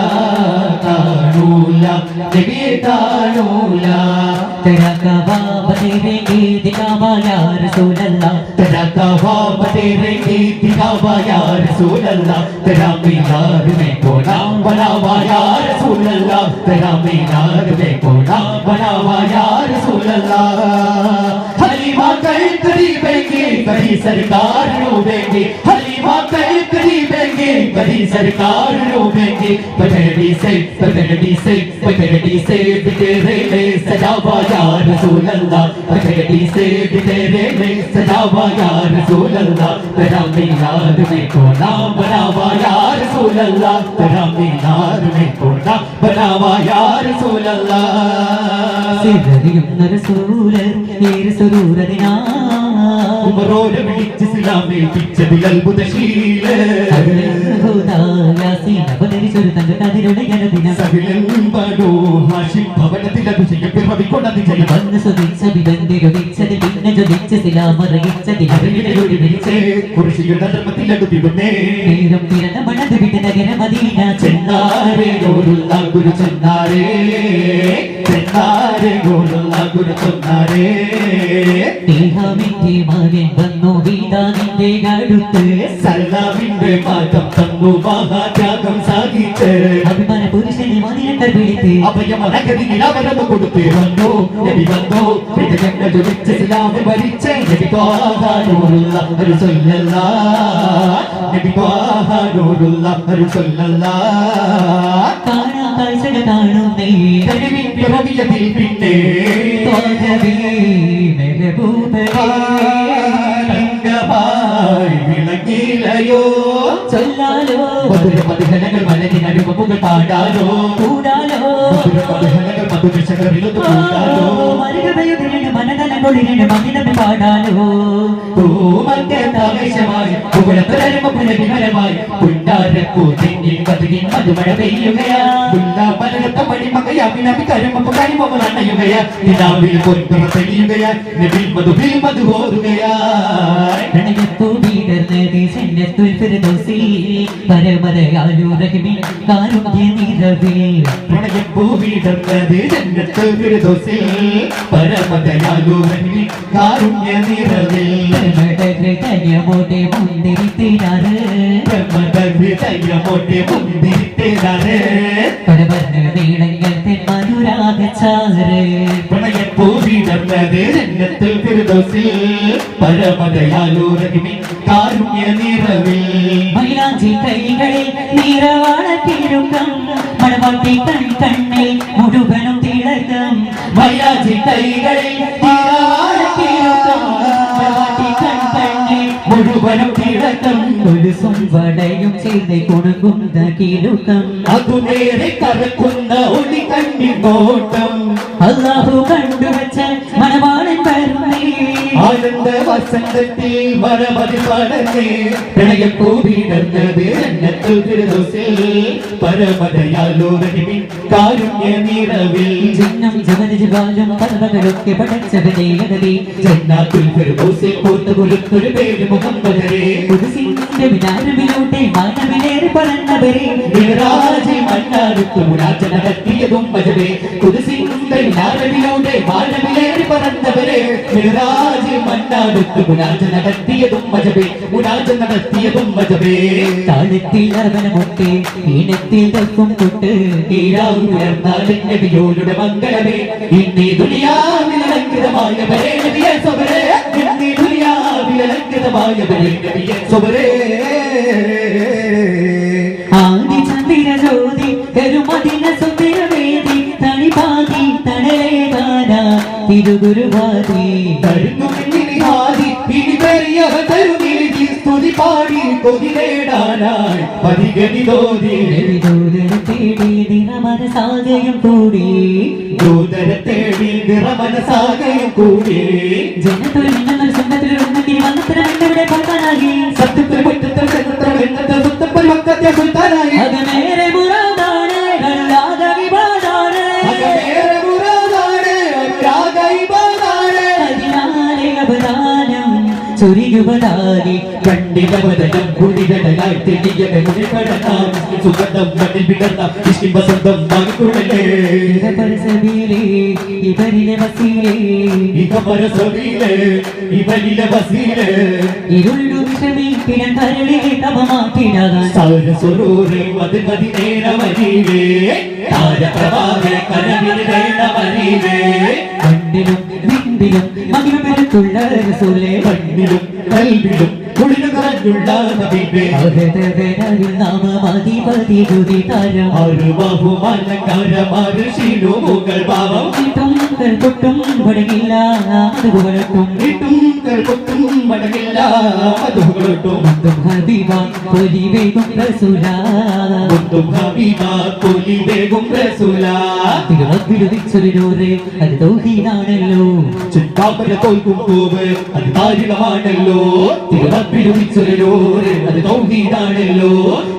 കാണൂല നബിയെ കാണൂല तेरा कबाब देंगे दिखावा या रसूल अल्लाह तेरा कबाब तेरे दिखावा या रसूल अल्लाह तेरा मीनार में कोना बनावा या रसूल अल्लाह तेरा मीनार में कोना बनावा या रसूल अल्लाह हलीमा कल करीबेंगे कभी सरकार रोवेंगे हलीमा कल करीबेंगे कभी सरकार रोवेंगे पगड़ी से तेरे ले सजावा या रसूल अल्लाह पगड़ी से तेरे ले सजावा या रसूल अल्लाह तेरा मीनार में कोना बनावा या रसूल अल्लाह तेरा मीनार में कोना बनावा या रसूल अल्लाह സിദ്ദീഖും റസൂൽ നീർ സുരൂരദിനാ ഉമറോടെ വിളിച്ച് ഇസ്ലാമിൽ പിച്ചതിൽ അത്ഭുതശീല ഹുദാ യാസീൻ അവതരിച്ചൊരു തങ്കതിരുടെ ജനദിനം സകലമ്പടോ ഹാഷിം ഭവനത്തിൽ അഭിഷേക പിറവിക്കൊണ്ടത് ജയം വന്ന് സുദിച്ചതി ബന്ധിരുദിച്ചതി പിന്നെ ജൊലിച്ച് സിലാമറിയിച്ചതി ഹബീബിനോട് വിളിച്ച് കുറിശിയുടെ ധർമ്മത്തിൽ അടുത്തിടുന്നേ നേരം പിറന്ന മണത് വിട്ട് നഗര മദീന ചെന്നാരേ ഗോലുള്ള ഗുരു ചെന്നാരേ ചെന്നാരേ ഗോലുള്ള ഗുരു ചെന്നാരേ ദേഹമിന്റെ മകൻ വന്നു വീടാ നിന്റെ അടുത്ത് സല്ലാവിന്റെ മാറ്റം തന്നു മഹാത്യാഗം സാധിച്ച് അഭിമാന പുരുഷനെ മദീനക്കാർ വിളിത്ത് അഭയമനഗതിയിൽ അവരത് കൊടുത്ത് വന്നു നബി വന്നു ഹൃദയങ്ങൾ ജ്വലിച്ച് ഇസ്ലാമിൽ ഭരിച്ച് നബി ത്വാഹാനൂറുള്ള ഒരു സ്വല്ലല്ലാ നബി ത്വാഹാനൂറുള്ള ഒരു സ്വല്ലല്ലാ കാണാ കാഴ്ചകൾ കാണുന്നേ കരുവിൻ പിറവിയതിൽ പിന്നെ തോന്നവേ മെഹബൂബേ തങ്കമായി വിളങ്ങിലയോ ചൊല്ലാലോ മധുര മധുഹനങ്ങൾ മനതിനടുപ്പുകൾ പാടാലോ കൂടാലോ മധുര മധുഹനങ്ങൾ മധുരശകരിലൊന്ന് കൂടാലോ മരുകതയുതിരണ്ട് മനതലം കൊള്ളിരണ്ട് മകിതം പാടാലോ പൂമന്താവേശമായി പുനരമായി പുണ്ടാരപ്പൂ തെങ്ങിൽ കതുകിൻ മധുമഴ പെയ്യുകയാ പുല്ലാമലകത്ത മണിമകയാമിനവി കരുമപ്പ കരിമകൾ അണയുകയാ നിലാവിൽ പൊൻപിറ തെളിയുകയാ നബിൽ മധു ഓരുകയാ പ്രണയപ്പൂ വീടർന്നത് സന്നത്തുൽ ഫിർദൗസി പരമദയാലു റഹീമിൻ കാരുണ്യ നിറവിൽ പ്രണയപ്പൂ വീടർന്നത് ജന്നത്തുൽ ഫിർദൗസിൽ പരമദയാലു റഹീമിൻ കാരുണ്യ നിറവിൽ ഹൃദയമോടെ മുന്തിരിത്തിനാറ് മുന്തിരിത്തേനാറ് പരവർണ്ണ വീണങ്ങൾ തെന്മനുരാഗച്ചാറ് പ്രണയപ്പൂ വീട ഉയർന്നത് ജന്നത്തുൽ ഫിർദൗസിൽ പരമദയാലു റഹീമിൻ കാരുണ്യ നിറവിൽ മൈലാഞ്ചി കൈകളിൽ നിറവാള തിരുക്കം മണവാട്ടി കണ്ണിൽ മുഴുവനും തിളക്കം മൈലാഞ്ചി കൈകളിൽ നിറവാള തിരുക്കം മണവാട്ടി കണ്ണിൽ മുഴുവനും തിളക്കം ഒരു സ്വടയും ചെയ്ത് കൊടുക്കുന്ന കിലുക്കം അതു നേരെ കറക്കുന്ന ഒളി കണ്ണിൻ നോട്ടം അല്ലാഹു കണ്ടുവച്ച മണവാളൻ വരുന്നേ ആനന്ദ വസന്തത്തിൽ മരമതി പടർന്നേ പ്രണയപ്പൂവിടർന്നത് ജന്നത്തുൽ ഫിർദൗസിൽ പരമദയാലു റഹീമിൻ കാരുണ്യ നിറവിൽ ജിന്നം ജവനജവാലും പർവ്വതങ്ങളൊക്കെ പടച്ചവനെ അകലെ ജന്നത്തുൽ ഫിർദൗസിൽ പൂത്തുകുലുത്തൊരു പേര് മുഹമ്മദരെ പുതുസിന്റെ വിനാരമിലൂടെ മാനവിലേറെ പറന്നവരെ മിഹ്റാജിൽ മണ്ണാടുത്തു മുനാജ നടത്തിയതും മജബേ കുദ്സിന്റെ വിനാരമിലൂടെ മാനവിലേറെ പറന്നവരെ മിഹ്റാജിൽ മണ്ണാടുത്തു മുനാജ നടത്തിയതും മജബേ മുനാജ നടത്തിയതും മജബേ താഴത്തിൽ അർവനമൊട്ട് ഈണത്തിൽ തൽക്കും തൊട്ട് ഉയർന്നാലും നബിയോരുടെ മംഗളമേ ഇന്നീ ദുനിയാവിലങ്കിതമായവരെ നബിയെ സ്വബരേ ഇന്നീ ദുനിയാവിലങ്കിതമായവരെ നബിയെ സ്വബരേ ആദി ചന്ദ്ര ജ്യോതി കരുമദിന സുന്ദരവേദി തണിപാതി തണലേകാന തിരുഗുരുവാദി തരുന്നു ആദി ഇനി പെരിയവ തരുന്നിരി സ്തുതി പാടി കൊതി നേടാനായി പരിഗണി തോന്നി ദൂതര തേടി നിറമനസാകയും കൂടി ദൂതര തേടി നിറമനസാകയും കൂടി ജനത്തൊരു മിന്നൽ സ്വന്തത്തിൽ ഉന്നതി വന്നത്തരം എവിടെ പത്താനാകി സത്യത്തിൽ മുറ്റത്തിൽ ചരിത്രം എന്നത്തെ സുത്തപ്പൽ മക്കത്തെ സുൽത്താനായി അകമേറെ മുറാദാണ് അല്ലാത വിവാദാണ് അകമേറെ മുറാദാണ് അല്ലാത വിവാദാണ് അതിനാലെ അവദാനം ചൊരിയുവതാരി കണ്ടിടവതനം കുടികടലായി തെളിയവ മുടികടനാം സുഗന്ധം മണ്ണിൽ വിടർന്ന ഇഷ്ടി വസന്തം വാങ്ങിക്കൊള്ളേ പരസബീലേ ഇവരിലെ വസീലേ ഇഹ പരസബീലേ ഇവനിലെ വസീലേ ഇരുളു വിഷമിപ്പിടൻ കരളെ തമമാക്കിടാൻ സാരസ്വരൂരേ മതി നേരമരീവേ താരപ്രഭാവേ കരവിൽ വേണമരീവേ കണ്ണിലും വിന്ദിലും മകിമ പെരുത്തുള്ള റസൂലേ കണ്ണിലും കൽവിലും കുളിരു കറഞ്ഞുള്ള നബിവേ അഹദവനരുൾ നാമമധിപതി ദുരിതാരം ഒരു ബഹുമാനക്കാരമാര് ശീലുമുകൾ ഭാവം കിട്ടും പൊട്ടും പടകില്ല അതുപോലട്ടും ഇട്ടും കൽപ്പൊട്ടും മടങ്ങില്ല അതുകൊട്ടും മുത്തും ഹബീബ പൊലിവേഗം റസൂല മുത്തും ഹബീബ പൊലി വേഗം റസൂല തിരുവപ്പിലുദിച്ചൊരു നൂറ് അത് തൗഹീദാണല്ലോ ചുറ്റാപ്പല തോൽക്കും പൂവ് അത് താരിളമാണല്ലോ തിരുവപ്പിലുദിച്ചൊരു നൂറ് അത് തൗഹീദാണല്ലോ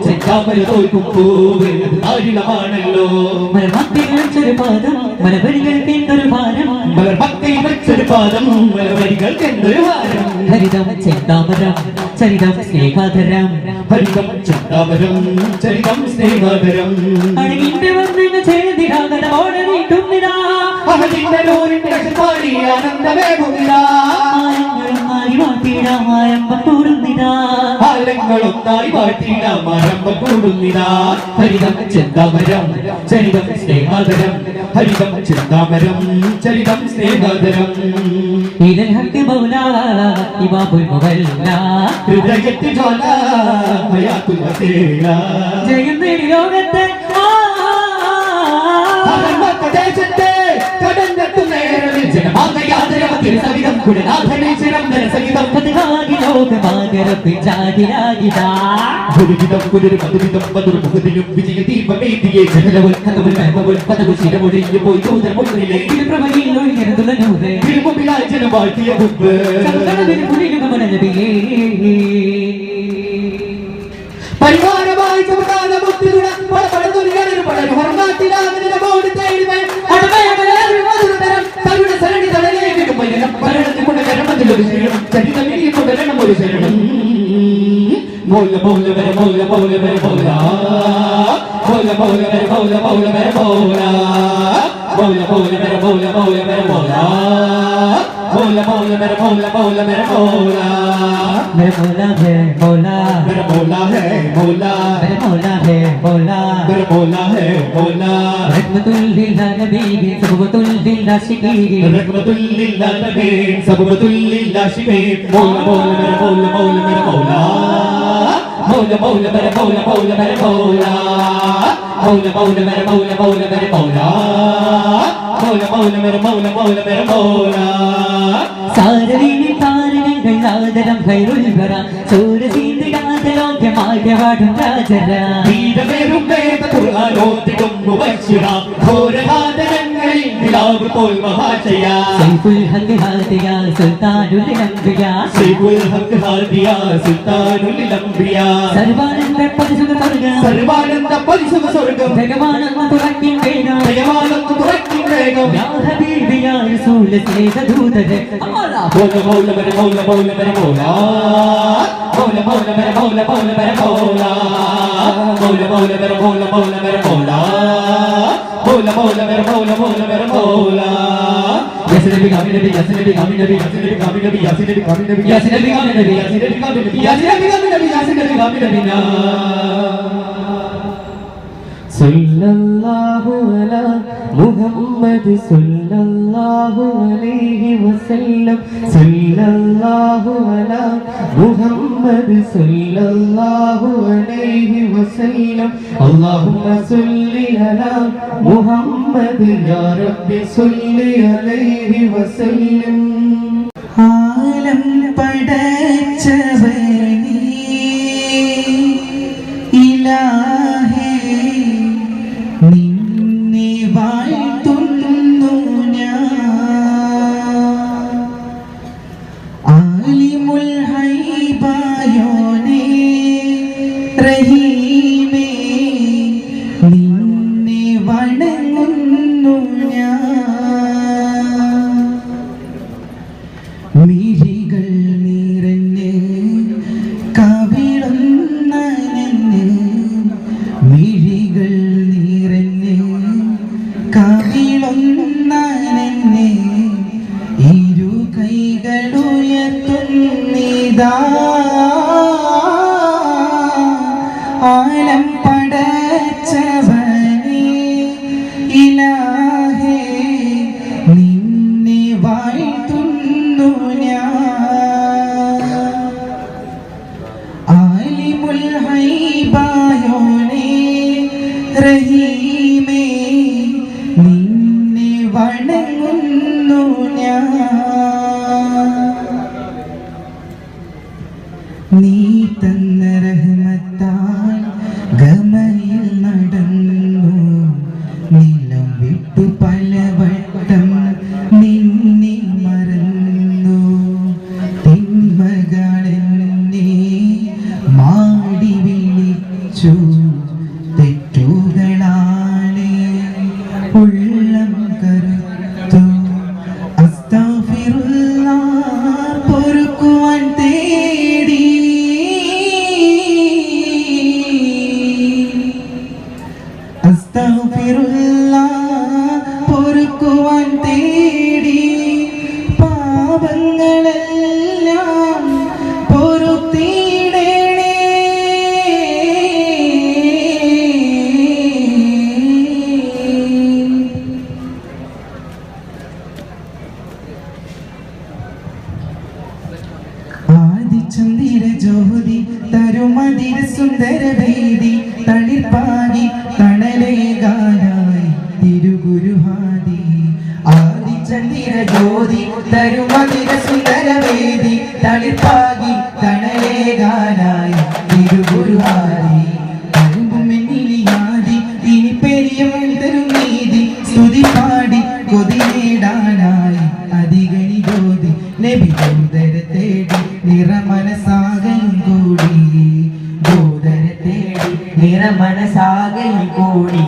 ചുറ്റാപ്പല തോൽക്കും പൂവ് അത് താരിളമാണല്ലോ മലമത്തിൽ വെച്ചൊരു പാദം മലവരികൾക്ക് എന്തൊരു ഭാരം മലർമക്കയിൽ വെച്ചൊരു പാദം മലവരികൾക്ക് എന്തൊരു ഭാരം ഹരിതം ചെന്താമരം ചരിതം സ്നേഹാധരം ഹരിതം ചിന്താമരം ചരിതം സ്നേഹാദരം അഴകിന്റെ വർണ്ണങ്ങൾ ചേർന്നിടാകതോടെ നീട്ടുന്നിടാ അഹദിന്റെ നൂറിന്റെ രക്ഷപാടി ആനന്ദമേകുന്നിതാ ആരങ്ങളൊന്നായി വാട്ടിടാമാരംഭം കൂടുന്നിതാ കാലങ്ങളൊന്നായി പാട്ടിടാം ആരംഭം കൂടുന്നിതാ ഹരിതം ചിന്താമരം ചരിതം സ്നേഹാദരം ഹരിതം ചിന്താമരം ചരിതം സ്നേഹാദരം ഇതൽ ഹക്ക് മൗലാ ഇമാമുൽ മുവല്ല ഹൃദയത്തിൽ ജ്വാല ഹയാത്തുൽ വസീല ജയം നേടി ലോകത്തെ ദേശത്തെ കടന്നെത്തും നേരത്തിൽ ജനമാകയാതരവത്തിൽ സവിധം കുടനാഥനെ ചിരന്തന സഹിതം പതിവാകി ലോകമാകരത്തിൽ ജാതിരാകിതാ ഗുരുവിധം പുനരു മധുവിധം മധുര മുഖത്തിലും വിജയ ദീപമേന്തിയെ ജനലവൽ കഥവൽ മേമവൽ പദവു ശിരമൊഴിഞ്ഞു പോയി ദൂതമുള്ളിലെ തിരുപ്രഭയിൽ ഒഴിഞ്ഞിരുന്നുള്ള നൂറ് തിരുമുമ്പിലായി ജനം വാഴ്ത്തിയ മുമ്പ് ചന്ദ്രനിൽ കുളിരുകമന നബിയേ പരിവാരമായി ചമകാല മുത്തിലുട പടപടതുനിയനൊരു പടരു ഹർമാത്തിലാകലിന്റെ ബോർഡ് തേടിമേ അടമയകലാരു മധുരതരം തരുടെ സരണി തടലേക്കും മരണം ഭരണത്തിൽ കൊണ്ട് കരമതിലൊരു ശരണം ചരിതമിനി തുടരണം ഒരു ശരണം മൗല മൗല വരെ മൗല മൗല വരെ മൗല മൗല മൗല വരെ മൗല മൗല വരെ മൗല മൗല മൗല വരെ മൗല മൗല വരെ മൗല मौला मौला मेरा मौला मौला मेरा मौला मेरा मौला है मौला मेरा मौला है मौला मेरा मौला है मौला मेरा मौला है मौला रहमतुल लिल आलमीन सबबतुल लिल आशिकीन रहमतुल लिल आलमीन सबबतुल लिल आशिकीन मौला मौला मेरा मौला मौला मेरा मौला मौला मौला मेरा मौला मौला मेरा मौला मौला मौला मेरा मौला मौला मेरा मौला मौला मौला मेरा मौला मौला मेरा मौला സാരവീനി താരകങ്ങൾ ആദരം ഭൈരുൽ വര സൂരസീന്ദിരാതലോക്യമാകവാടും രാജര വീരമേറും വേദ ഖുർആനോദിടും മുബശ്ശിറ ഘോരഘാതകങ്ങളിൽ നിലാവ് പോൽ മഹാശയ സൈഫുൽ ഹഖ് ഹാദിയ സുൽത്താനുൽ അംബിയ സൈഫുൽ ഹഖ് ഹാദിയ സുൽത്താനുൽ അംബിയ സർവാനന്ദ പരിശുദ്ധ സ്വർഗ്ഗം സർവാനന്ദ പരിശുദ്ധ സ്വർഗ്ഗം ഭഗവാനന്ദ തുറക്കിൻ വേഗം ഭഗവാനന്ദ തുറക്കിൻ വേഗം യാ ഹബീബി യാ റസൂൽ സ്നേഹദൂതരെ മൗല മൗല മെര മൗല മൗല മെര മൗല മൗല മൗല മെര മൗല മൗല മെര മൗല മൗല മൗല മെര മൗല മൗല മെര മൗല മൗല മൗല മെര മൗല മൗല മെര മൗല യാസിൻ നബി കാമി നബി യാസിൻ നബി കാമി നബി യാസിൻ നബി കാമി നബി യാസിൻ നബി കാമി നബി യാസിൻ നബി കാമി നബി യാസിൻ നബി കാമി നബി യാസിൻ നബി കാമി നബി യാസിൻ നബി കാമി നബി നാ സല്ലല്ലാഹു അലാ മുഹമ്മദ് സല്ലല്ലാഹു അലൈഹി വസല്ലം സല്ലല്ലാഹു അലാ മുഹമ്മദ് സല്ലല്ലാഹു അലൈഹി വസല്ലം അല്ലാഹുമ്മ സല്ലി അലാ മുഹമ്മദ് യാ റബ്ബി സല്ലി അലൈഹി വസല്ലം ആലം പടച്ചവനേ ഇലാഹേ നിന്നെ വാഴ്ത്തുന്നു ഞാൻ ആലിമുൽ ഹൈബായോനേ റഹീമേ നിന്നെ വണങ്ങുന്നു ഞാൻ മിഴികൾ നിറഞ്ഞ് കവിളുന്നനഞ്ഞ് മിഴികൾ നിറഞ്ഞ് കവിളുന്നനഞ്ഞ് ഇരു കൈകളുയർത്തുന്നിതാ ആലം പടച്ചവനേ ഇലാഹേ നിന്നെ വാഴ്ത്തുന്നു ഞാൻ ആലിമുൽ ഹൈബായോനേ റഹീമേ നിന്നെ വണങ്ങുന്നു ഞാൻ നീ തന്ന റഹ്മത്താൽ ഗമയിൽ നടന്നു നിലം വിട്ടു പലവട്ടം നിന്നെ മറന്നു തിന്മകളെന്നെ മാടി വിളിച്ചു തെറ്റുകളാണ് ഉള്ളം കരുത്തു അസ്തഗ്ഫിറുല്ലാഹ് പൊറുക്കുവാൻ തേടി അസ്തഗ്ഫിറുല്ലാഹ് പൊറുക്കുവാൻ തേടി പാപങ്ങളെല്ലാം പൊറുത്തിടണേ ആദിചന്ദ്ര ജ്യോതി തരുമതിര സുന്ദര വേദി തളിർപ്പാകി തണലേകാനായി തിരുഗുരുഹാദി ആദിചന്ദ്ര ജ്യോതി തരുമതിര സുന്ദര വേദി തളിർപ്പാകി തണലേകാനായി തിരുഗുരുഹാദി അരുമ്പുമെന്നിലിയാതി ഇനി പെരിയവൻ തരും നീതി സ്തുതി പാടി കൊതി നേടാനായി അധികനി ജ്യോതി നബി ദൂതരെ തേടി നിറമനസാകയും കൂടി ദൂതരെ തേടി നിറമനസാകയും കൂടി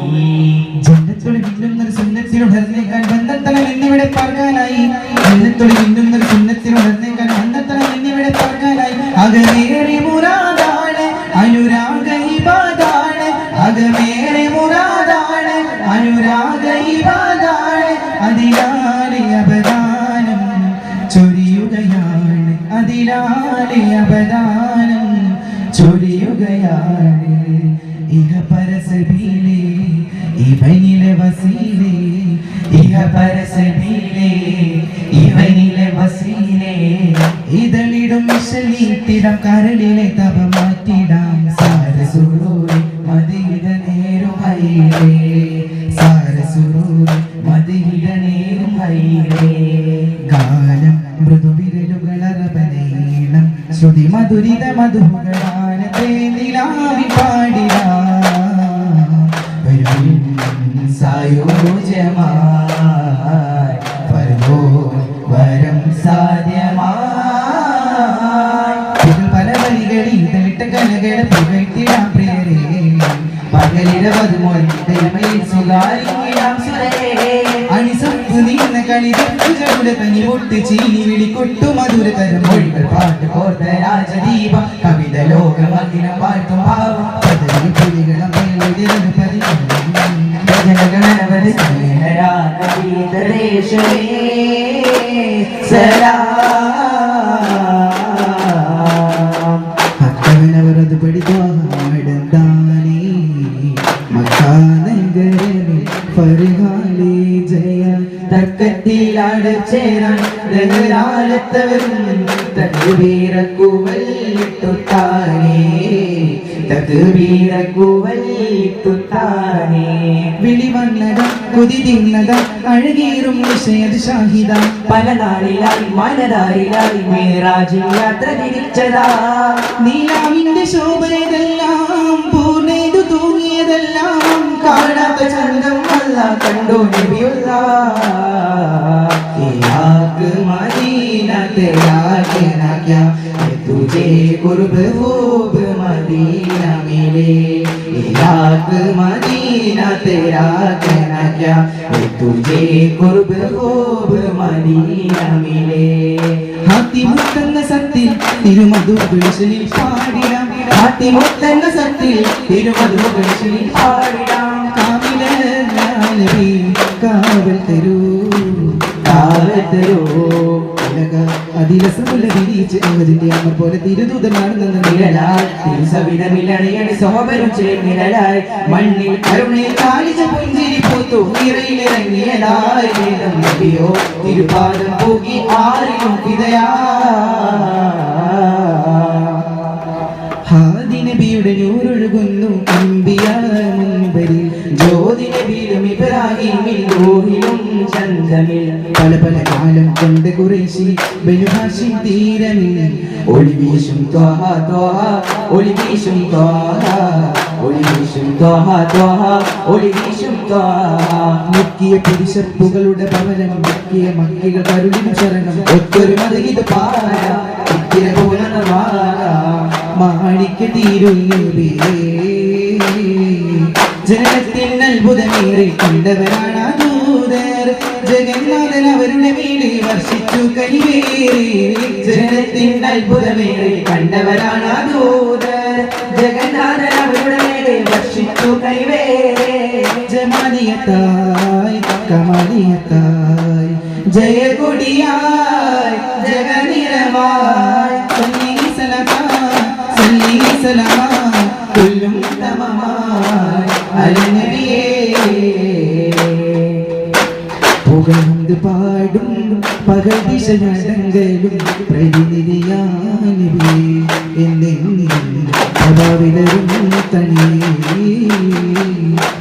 ജന്നത്തുള്ളിൽ മിന്നുന്നൊരു സുന്നത്തിനുടർന്നേക്കാൻ ബന്ധത്തലം എന്നിവിടെ പറഞ്ഞാലായി ജന്നത്തുള്ളിൽ മിന്നുന്നൊരു സുന്നത്തിനുടർന്നേക്കാൻ ബന്ധത്തലം എന്നിവിടെ പറഞ്ഞാലായി അകമേറെ മുറാദാണ് അനുരാഗ ഇബാദാണ് അകമേറെ മുറാദാണ് അനുരാഗ ഇബാദാണ് അതിനാലെ അപദാനം പിന്നാലെ അവദാനം ചൊരിയുകയാണ് ഇഹ പരസബീലേ ഇവനിലെ വസീലേ ഇഹ പരസബീലേ ഇവനിലെ വസീലേ ഇതളിടും മിഷലീട്ടിടാം കരളിലെ തപ മാറ്റിടാം സാരസുരൂരി മദീന നേരും ഹൈരേ സാരസുരൂരി മദീന നേരും ഹൈരേ കാലം മൃദുവിരലുകളറബനീളം ശ്രുതി മധുരിത മധുകളാനത്തെ നിലാവി പാടിടാ സായോജമായി പരമോ വരം സാധ്യമായി പല വരികളിൽ തളിട്ട കലകളെ പുകഴ്ത്തിടാം പ്രിയരേ പകലിടവതുമോൽ ദയമയിൽ സുഖാരിക്കാം സുരേ അണിസപ്പ് നീന്ന കളിതങ്ങളുടെ തനി പൊട്ട് ചീനി വിളിക്കൊട്ടു മധുരതരം മൊഴികൾ പാട്ട് കോർത്ത രാജദീപം കവിത ലോകം അഖിലം പാട്ടും ഭാവം പദവി പുലികളും ജനഗണനവര് ഭക്തവനവരത് പഠിത്താടന്താനേ മക്കാനഗരമേ ഫർഹാലേ ജയ തക്കത്തിലടച്ചേരാൻ നഗരാലത്തവരും തക്ബീറക്കുവല്ലിട്ടുത്താനേ തക്ബീറക്കുവല്ലിട്ടുത്താനേ വിളി വന്നത കൊതി തിന്നത അഴകേറും നിശയത് ഷാഹിദ പല നാളിലായി മനതാരിലായി മേറാജിൽ യാത്ര തിരിച്ചതാ നീലാവിന്റെ ശോഭയതെല്ലാം പൂർണ്ണേതു തൂങ്ങിയതെല്ലാം കാണാത്ത ചന്തം അല്ല കണ്ടോ നബിയുള്ള മദീന तेरा कहना क्या तुझे कुर्ब खूब मदीना मिले इलाक मदीना तेरा कहना क्या तुझे कुर्ब खूब मदीना मिले ഹാത്തിമുത്തെന്ന സത്തിൽ തിരുമധുപുരുഷനിൽ പാടിടാം ഹാത്തിമുത്തെന്ന സത്തിൽ തിരുമധുപുരുഷനിൽ പാടിടാം കാവിലി കാവൽ തരൂ കാവൽ തരൂ അതിലസമുള്ള വിരിച്ച് അമ്മതിന്റെ അമ്മ പോലെ തിരുദൂതനാണെന്ന നിഴലായി തിരുസവിധമില്ലണയണി സോപരും ചേർന്നിഴലായി മണ്ണിൽ കരുണയിൽ കാലിച്ച പുഞ്ചിരി പൂത്തു നിറയിലിറങ്ങിയതായി വേദം നബിയോ തിരുപാദം പോകി ആരിലും പിതയാ ഹാദി നബിയുടെ നൂറൊഴുകുന്നു അമ്പിയ മുൻപരിൽ ജ്യോതി നബിയിലും ഇബ്രാഹിമിൽ ലോഹിലും ചന്ദ്രമിൽ പല പല കാലം കൊണ്ട് കുറേശി ബനുഹാശിം തീരമിൽ ഒളി വീശും ത്വഹ ത്വഹ ഒളി വീശും ത്വഹ ഒളി വീശും ത്വഹ ത്വഹ ഒളി വീശും ത്വഹ മുക്കിയ പുരുഷപ്പുകളുടെ ഭവനം മുക്കിയ മക്കികൾ കരുളിനും ശരണം ഒത്തൊരു മതഗീത പാട ഇത്തിര പൂർണ്ണമാ മാണിക്ക തീരുന്നേ ജനത്തിൽ അത്ഭുതമേറെ കണ്ടവരാണ് ദൂതർ ജഗന്നാഥൻ അവരുടെ മേലെ വർഷിച്ചു കൈവേറി ജനത്തിൽ അത്ഭുതമേറെ കണ്ടവരാണ് ദൂതർ ജഗന്നാഥൻ അവരുടെ മേലെ വർഷിച്ചു കൈവേറി ജമാലിയത്തായി കമാലിയത്തായി ജയകൊടിയായി ജഗനിരമായി കൊല്ലും തമമായി അലനബിയേ പുകഴ്ந்து പാടും പകൽ ദിശ നടങ്കലും പ്രതിനിധിയാനബിയേ എന്നെങ്കിലും തനിയേ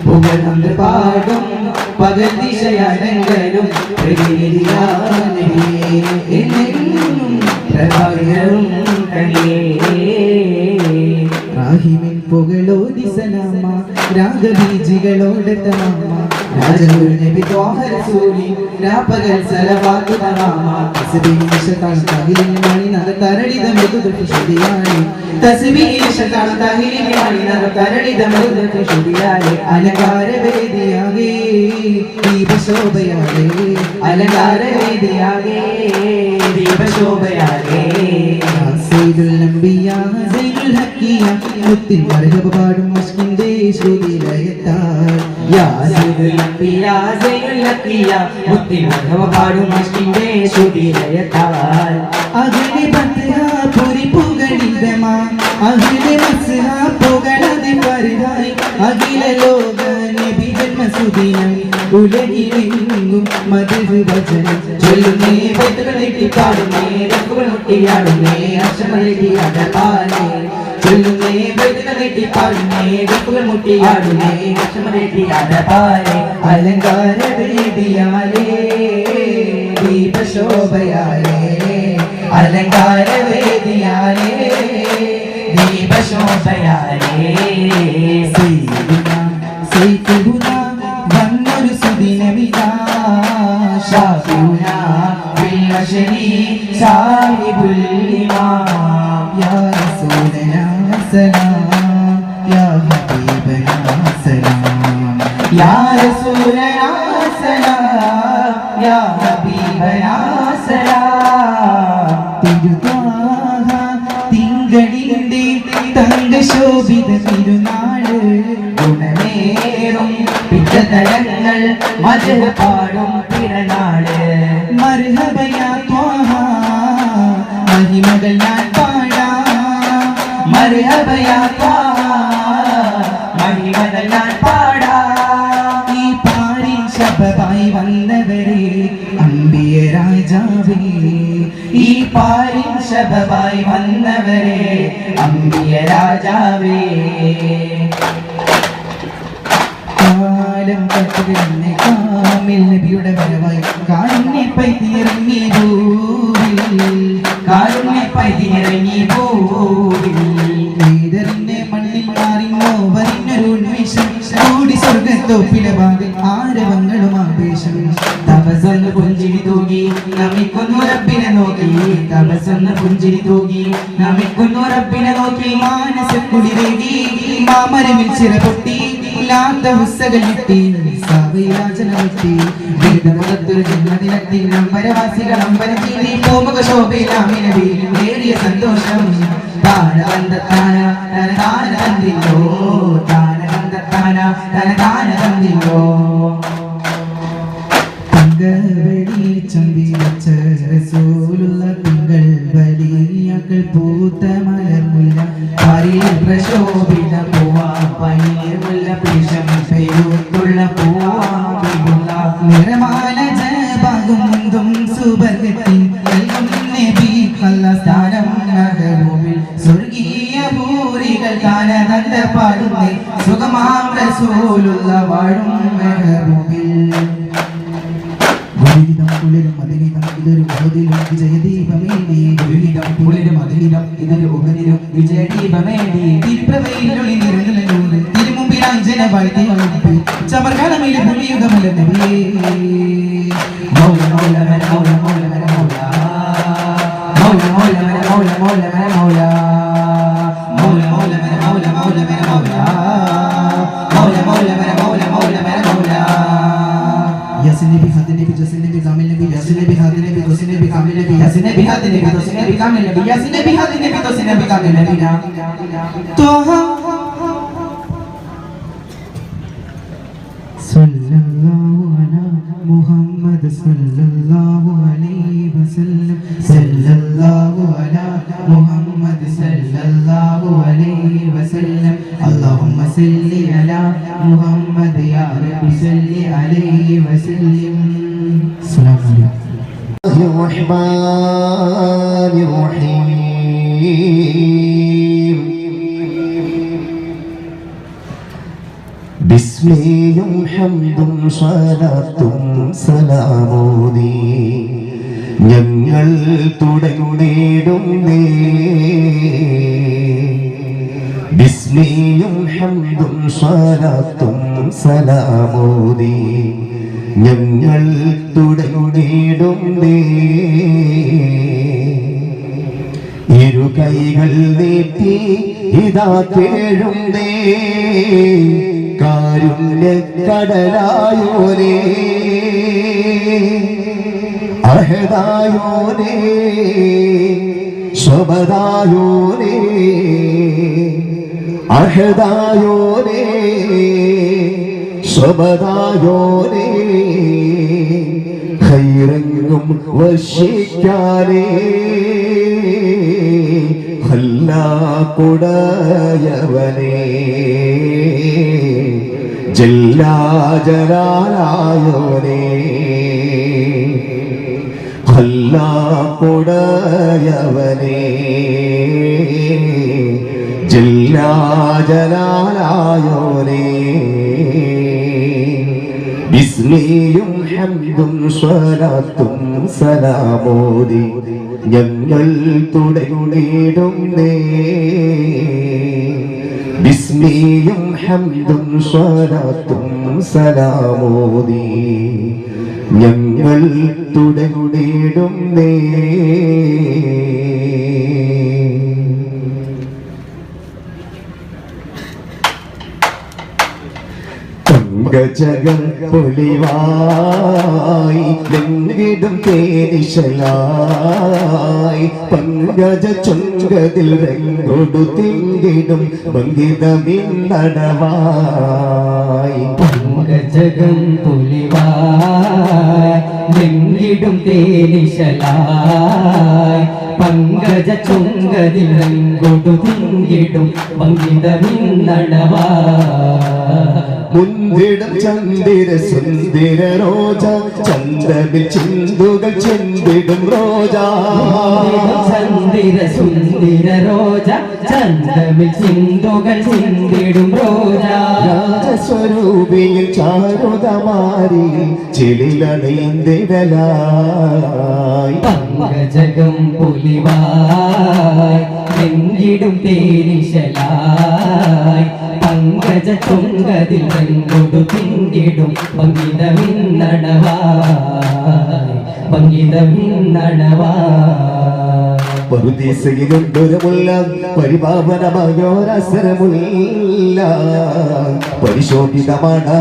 പുകഴ്ந்து പാടും പകൽ ദിശ നടങ്കലും പ്രതിനിധിയാനബിയേ എന്നെങ്കിലും പ്രഭാകരും തനിയേ റാഹിമിൻ പുകളോതി സലാമ രാഗബീജികളോടെ തമാമ രാജഗുരു നബി ത്വാഹ റസൂലി രാപകൽ സലവാത്തു തമാമ തസ്ബീഹ് ശതാൻ തഹിലിൻ മണി നഗ തരളിത മൃദു ശുദിയാനി തസ്ബീഹ് ശതാൻ തഹിലിൻ മണി നഗ തരളിത മൃദു ശുദിയാനി അലങ്കാര വേദിയാകെ ദീപശോഭയാകെ അലങ്കാര വേദിയാകെ ദീപശോഭയാകെ സയ്യിദുൽ അംബിയാ സയ്യിദുൽ ഹക്കിയ മുത്തിൻ മർഹബ പാടും മസ്കിന്റെ ശ്രുതിലയത്താൽ യാ സയ്യിദുൽ അംബിയാ സയ്യിദുൽ ഹക്കിയ മുത്തിൻ മർഹബ പാടും മസ്കിന്റെ ശ്രുതിലയത്താൽ അഗ്നി പത്രാ പുരി മധുര വചനം ചൊല്ലുന്നേ വൈദ്യുതി പാടുന്നേ രക്കുകൾ മുട്ടിയാടുന്നേ അക്ഷമഴകി അടപാലേ ചൊല്ലുന്നേ വൈദ്യുതി പാടുന്നേ രക്കുകൾ മുട്ടിയാടുന്നേ അക്ഷമഴകി അടപാലേ അലങ്കാര വേദിയാലേ ദീപശോഭയാലേ അലങ്കാര വേദിയാലേ ദീപശോഭയാലേ സൈഫുന വന്നൊരു സുദിനമിതാ ഷാഫിന ബിൽഅശരി സാഹിബുൽ ഇമാം യാ റസൂലനാ സലാം യാ ഹബീബനാ സലാം യാ റസൂലനാ സലാം യാ ഹബീബനാ സലാം തിരുത്വാഹ തിങ്കളിന്റെ തങ്കശോഭിത തിരുനാള് ഗുണമേറും പിറ്റതലങ്ങൾ മധുര പാടും പിറനാള് മർഹബയാ ത്വാഹ മഹിമകൾ ഞാൻ പാടാം മർഹബയാ ത്വാഹ മഹിമകൾ ഞാൻ പാടാം ഈ പാരിൻ ശബമായി വന്നവരെ അമ്പിയ രാജാവേ ഈ പാരിൻ ശബമായി വന്നവരെ അമ്പിയ രാജാവേ കാലം കട്ടുകിടന്നെ കാമിൽ നബിയുടെ വരവായി കാരുണ്യപ്പൈ തീർങ്ങി ഭൂവിൽ കാരുണ്യപ്പൈ തീർങ്ങി ഭൂവിൽ വേദറിന്റെ മണ്ണിൽ മാറിങ്ങോ വരുന്നൊരു ഉന്മേഷം കൂടി സ്വർഗത്തോപ്പിലെ ഭാഗം ആരവങ്ങളും ആവേശം തപസൊന്ന് പുഞ്ചിരി തൂകി നമിക്കുന്നു റബ്ബിനെ നോക്കി തപസൊന്ന് പുഞ്ചിരി തൂകി നമിക്കുന്നു റബ്ബിനെ നോക്കി മാനസക്കുളിരേകി മാമരമിൽ ചിറ പൊട്ടി ഉസ്സകളിട്ടി സവയാചന വിട്ടി വേദമുഖത്തൊരു ജന്മദിനത്തിൽ നമ്പരവാസികൾ അമ്പരം ചീതി പോമുഖ ശോഭയിലാമിനവി നേടിയ സന്തോഷം താനവന്തത്താന തനതാന തന്നില്ലോ താനവന്തത്താന തനതാന തന്നില്ലോ വെളിച്ചം വീഴ്ച റസൂലുള്ള തിങ്കൾ വലിയകൾ പൂത്ത മലർമുല്ല പരീർ പ്രശോഭിത പൂവാ പനീർ മുല്ല പിഷം പെരുത്തുള്ള പൂവാ നിറമാല ജപാകും മുന്തും സുബർഗത്തിൽ നൽകും നബി സ്ഥാനം മഹബൂബിൽ സ്വർഗീയ ഭൂരികൾ കാനനന്ദ പാടുന്നേ സുഖമാം റസൂലുള്ള വാഴും മഹബൂബിൽ ഗുരുവിധം കുളിരും മതിനിതം ഇതൊരു ബോധിലും വിജയദീപമേന്തി ഗുരുവിധം കുളിരും മതിനിതം ഇതൊരു ഉപനിലും വിജയദീപമേന്തി തിരുപ്രവയിലൊളി നിരങ്ങലൂര് തിരുമുമ്പിലായി ജനവാഴ്ത്തി ചമർകാലമേലെ ഭൂമിയുഗമല നബിയേ മൗല മൗല മര മൗല മൗല മര മൗല മൗല മൗല മര മൗല മൗല മര മൗല മൗല മൗല മര മൗല മൗല മര മൗല മൗല മൗല മര മൗല മൗല മര മൗല Yasin Nabi Hadir Nabi Yasin Nabi Kamil Nabi Yasin Nabi Hadir Nabi Yasin Nabi Kamil Nabi Yasin Nabi Hadir Nabi Yasin Nabi Kamil Nabi Yasin Nabi Hadir Nabi Yasin Nabi Kamil Nabi Toha Sallallahu ala Muhammad Sallallahu alaihi wasallam Sallallahu ala Muhammad Sallallahu alaihi wasallam Allahumma salli ala Muhammad ya Rabbi salli alaihi wasallam Bismillahirrahmanirrahim Bismillahum hamdum salatum salamudi ഞങ്ങൾ തുടങ്ങിടുന്നേ ബിസ്മിയും ഹംദും സ്വലാത്തും സലാമോദി ഞങ്ങൾ തുടങ്ങിടുന്നേ ഇരു കൈകൾ നീട്ടി ഇതാ കേഴുന്നേ കാരുണ്യ കടലായോരേ അഹദായോരേ സ്വബദായോരേ അഹദായോരേ സ്വബദായോരേ ഖൈറങ്ങും വശിക്കാനേ ഹല്ലാക്കുടയവനേ ജല്ലാജലാലായോരേ എല്ലാം ഉടയവനേ ജലാജലാലായോനേ ബിസ്മിയും ഹംദും സ്വലാത്തും സലാമോദി ഞങ്ങൾ തുടങ്ങിടുന്നേ ബിസ്മിയും ഹംദും സ്വലാത്തും സലാമോദി ഞങ്ങൾ തുടങ്ങിടുന്നേ പങ്കജകം പൊലിവായി ലെങ്കിടും തേനിശലായി പങ്കജ ചുങ്കതിൽ രംഗൊടു തിങ്കിടും ഭംഗിതമിന്നടവായി പങ്കജകം പൊലിവായി ലെങ്കിടും തേനിശലായി പങ്കജ ചുങ്കതിൽ രംഗൊടു തിങ്കിടും ഭംഗിതമിന്നടവായി മുന്തിടം ചന്ദിര സുന്ദര റോജ ചന്ദമിൽ ചിന്തുകൾ ചെന്തിടും റോജ ചന്ദിര സുന്ദര റോജ ചന്ദമിൽ ചിന്തുകൾ ചിന്തിടും റോജ രാജസ്വരൂപിയിൽ ചാരുതമാരി ചെളിലണീന്തിടലായി പങ്കജകം പൊലിവായി ലെങ്കിടും തേനിശലായി പങ്കജ ചുങ്കതിൽ രംഗൊടു തിങ്കിടും ഭംഗിതമിന്നടവായി പറുദീസയിലുണ്ടൊരുമുള്ള പരിപാവനമായോരസരമുള്ള പരിശോഭിതമാണ്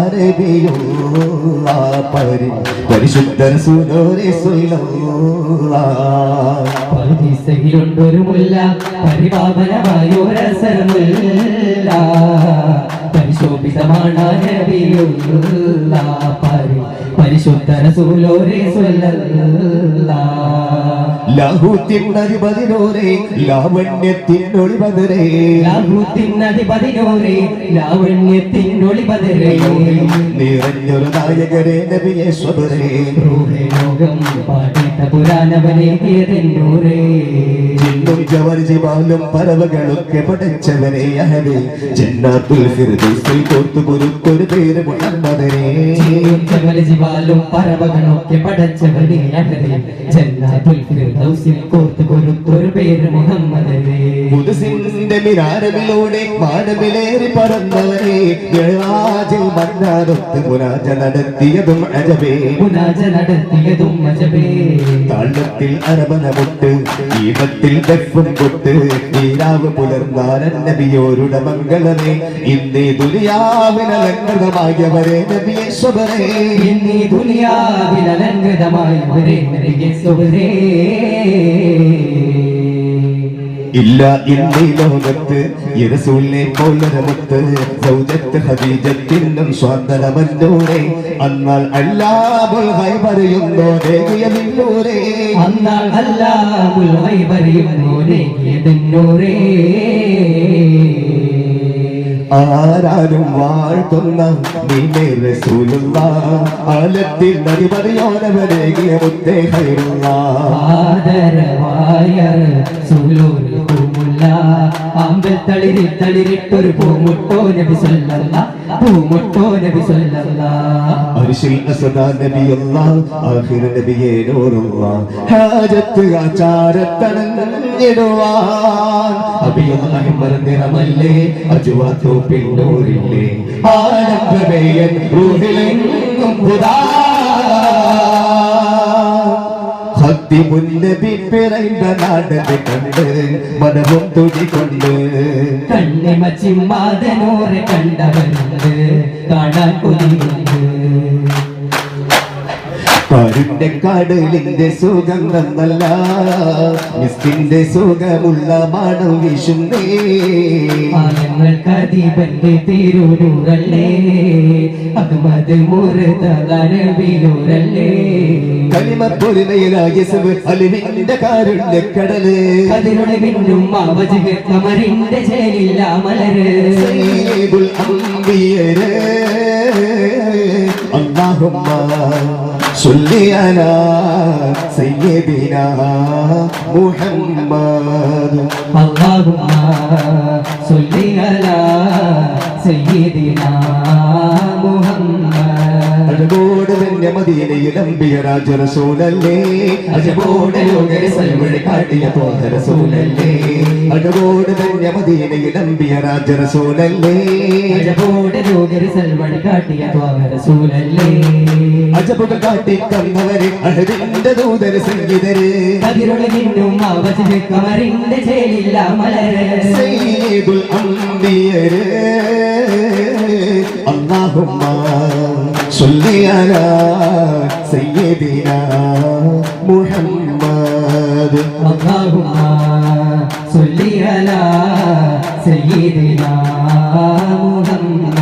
പരിശുദ്ധ റസൂലോരെ പറുദീസയിലുണ്ടൊരു മുല്ല പരിപാവനമായോരസരമുള്ള പരിശോഭിതമാണ് നബിയുള്ള പരിശുദ്ധ റസൂലോരെ ലാഹൂത്തിനധിപതിനോരെ ലാവണ്യത്തിനൊളിപതരേ ലാഹൂത്തിനധിപതിനോരെ ലാവണ്യത്തിനൊളിപതരേ നിറഞ്ഞൊരു നായകരെ നബിയെ സ്വബരേ ലോകം പാടിത്ത പുരാണവനേകിയതെന്നൂരേ ജിന്നും ജവർജിബാലും പറവകളൊക്കെ പഠിച്ചവരെ അഹദേ ജന്നാത്തുൽ ഫിർദൗസിൽ കോർത്തു കുരുത്തൊരു പേര് മുഹമ്മദരേ ജവർജിബാലും പറവകളൊക്കെ പഠിച്ചവരെ അഹദേ ജന്നാത്തുൽ ഫിർദൗസിൽ കോർത്തു കുരുത്തൊരു പേര് മുഹമ്മദരേ ഖുദ്സിന്റെ മിനാരമിലൂടെ മാനമിലേറി പറന്നവരെ മിഅ്റാജിൽ മന്നാരത്ത് മുനാജ നടത്തിയതും അജബേ താളത്തിൽ അരബനമുട്ട് ഈപത്തിൽ ദഫും കൊട്ട് ഈരാവ് പുലർന്നാരൻ നബിയോരുടെ മംഗളമേ ഇന്നീ ദുനിയാവിനലങ്കൃതമായവരെ നബിയേശ്വരേ ഇന്നീ ദുനിയാവിനലങ്കൃതമായവരെ നബിയേശ്വരേ ഇല്ല ഇന്നീ ലോകത്ത് യറസൂലിനെ പോലൊരമുത്ത് സൗജത്ത് ഖദീജത്തിനും സ്വാതന്ത്രമന്നൂരേ അന്നാൽ അല്ലാഹുൽ ഗൈബ് അറിയുന്നോ ദേവിയമിന്നൂരേ അന്നാൽ അല്ലാഹുൽ ഗൈബ് അറിയുന്നോ ദേവിയമിന്നൂരേ ആരാരും വാഴ്ത്തുന്ന നീമേ റസൂലുള്ളാഹ് ആലത്തിൽ നബി പറയോനവരേകിയ മുത്തേ ഖൈറുള്ളാഹ് ആദരവായ റസൂലുൽ കുമുല്ല അമ്പൽ തളിരിട്ടൊരു പൂമുട്ടോ നബി സല്ലല്ലാഹ് അർശിൽ അസദാ നബിയല്ലാഹ് ആഖിർ നബിയേ നൂറുള്ളാഹ് ഹാജത്ത് ആചാരത്തണഞ്ഞിടുവാൻ അബിയല്ലാഹി മർനിറമല്ലേ അജ്വാതോ പിന്നൂരില്ലേ ആനന്ദമേയൻ റൂഹിലെങ്ങും ഖുദാ ഖത്തിമുന്നബി പിറന്ന നാടത് കണ്ട് മനവും തുടികൊണ്ട് കണ്ണിമച്ചിമ്മാതനൂറെ കണ്ടവരുണ്ട് കാണാൻ കൊതിയുണ്ട് കാരുണ്യ കടലിന്റെ സുഗന്ധം നല്ല മിസ്കിന്റെ സുഖമുള്ള മണം വീശുന്നേ ഞങ്ങൾക്കതീപന്റെ തിരുനൂറല്ലേ അഹ്മദ് മുർതദനബിയൂരല്ലേ കലിമപ്പൊരുമയിലായ അലിവിന്റെ കാരുണ്യ കടല് അതിരുടെ പിന്നും അവജിക കമറിന്റെ ചേലില്ല മലര് സയ്യിദുൽ അംബിയരേ അല്ലാഹുമ്മ صلي على سيدنا محمد اللهم صل على سيدنا محمد അജബോട് തന്നെ മദീനയിൽ അമ്പിയ രാജ റസൂലല്ലേ അജബോട് ലോകരെ സൽവഴി കാട്ടിയ തോന്ന റസൂലല്ലേ അജബോട് തന്നെ മദീനയിൽ അമ്പിയ രാജ റസൂലല്ലേ അജബോട് ലോകരെ സൽവഴി കാട്ടിയ തോന്ന റസൂലല്ലേ അജബുകൾ കാട്ടി തന്നവര് അഹദിന്റെ ദൂതര് സംഗീതര് കതിരൊളിനും അവജ് കമറിന്റെ ചേലില്ല മലര് സയ്യിദുൽ അംബിയര് അല്ലാഹുമ്മ صلي على سيدنا محمد اللهم صل على سيدنا محمد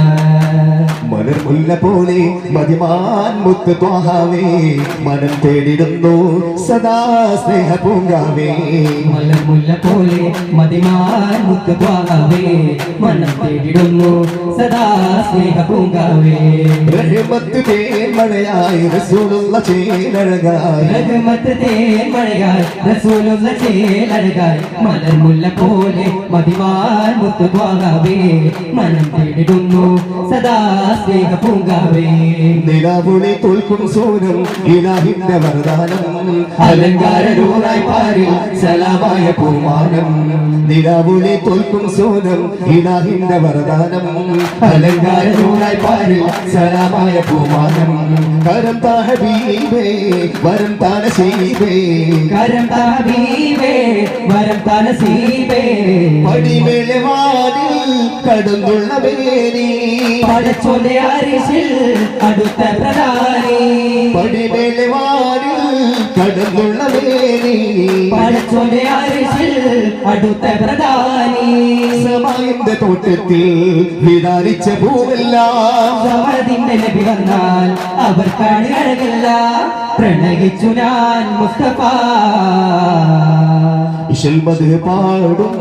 മലർമുല്ല പോലെ മതിമാൻ മുത്ത് ത്വാഹാവേ മനം തേടിടുന്നു സദാ സ്നേഹ പൂങ്കാവേ മലർമുല്ല പോലെ മതിമാൻ മുത്ത് ത്വാഹാവേ മനം തേടിടുന്നു സദാ സ്നേഹ പൂങ്കാവേ റഹ്മത്ത് തേൻമഴയായി റസൂലുള്ള ചേലഴകായി റഹ്മത്ത് തേൻമഴയായി റസൂലുള്ള ചേലഴകായി മലർമുല്ല പോലെ മതിമാൻ മുത്ത് ത്വാഹാവേ മനം തേടിടുന്നു സദാ സ്നേഹ പൂങ്കാവേ നിലാവുളി തോൽക്കും സൂനം ഇലാഹിന്റെ വരദാനം അലങ്കാരൂറായി പാരിൽ സലാമായ പൂമാനം നിലാവുളി തോൽക്കും സൂനം ഇലാഹിന്റെ വരദാനം അലങ്കാരൂറായി പാരിൽ സലാമായ പൂമാനം കരം താഹബീബേ വരം താനസീബേ കരം താബീബേ വരം തനസീബേ പടിമേലെ വാതിൽ കടന്നുള്ള മേനി പടച്ചോന്റെ അരിശിൽ അടുത്ത പ്രധാനി പടിമേലെ വാതിൽ കടന്നുള്ള മേനി പടച്ചോന്റെ അരിശിൽ അടുത്ത പ്രധാനി സമായന്റെ തോട്ടത്തിൽ വിതാരിച്ച പൂവെല്ലാം സമരത്തിന്റെ നബി വന്നാൽ അവർ കണിയഴകല്ല പ്രണയിച്ചു ഞാൻ മുസ്തഫ ഇശൽമത് പാടും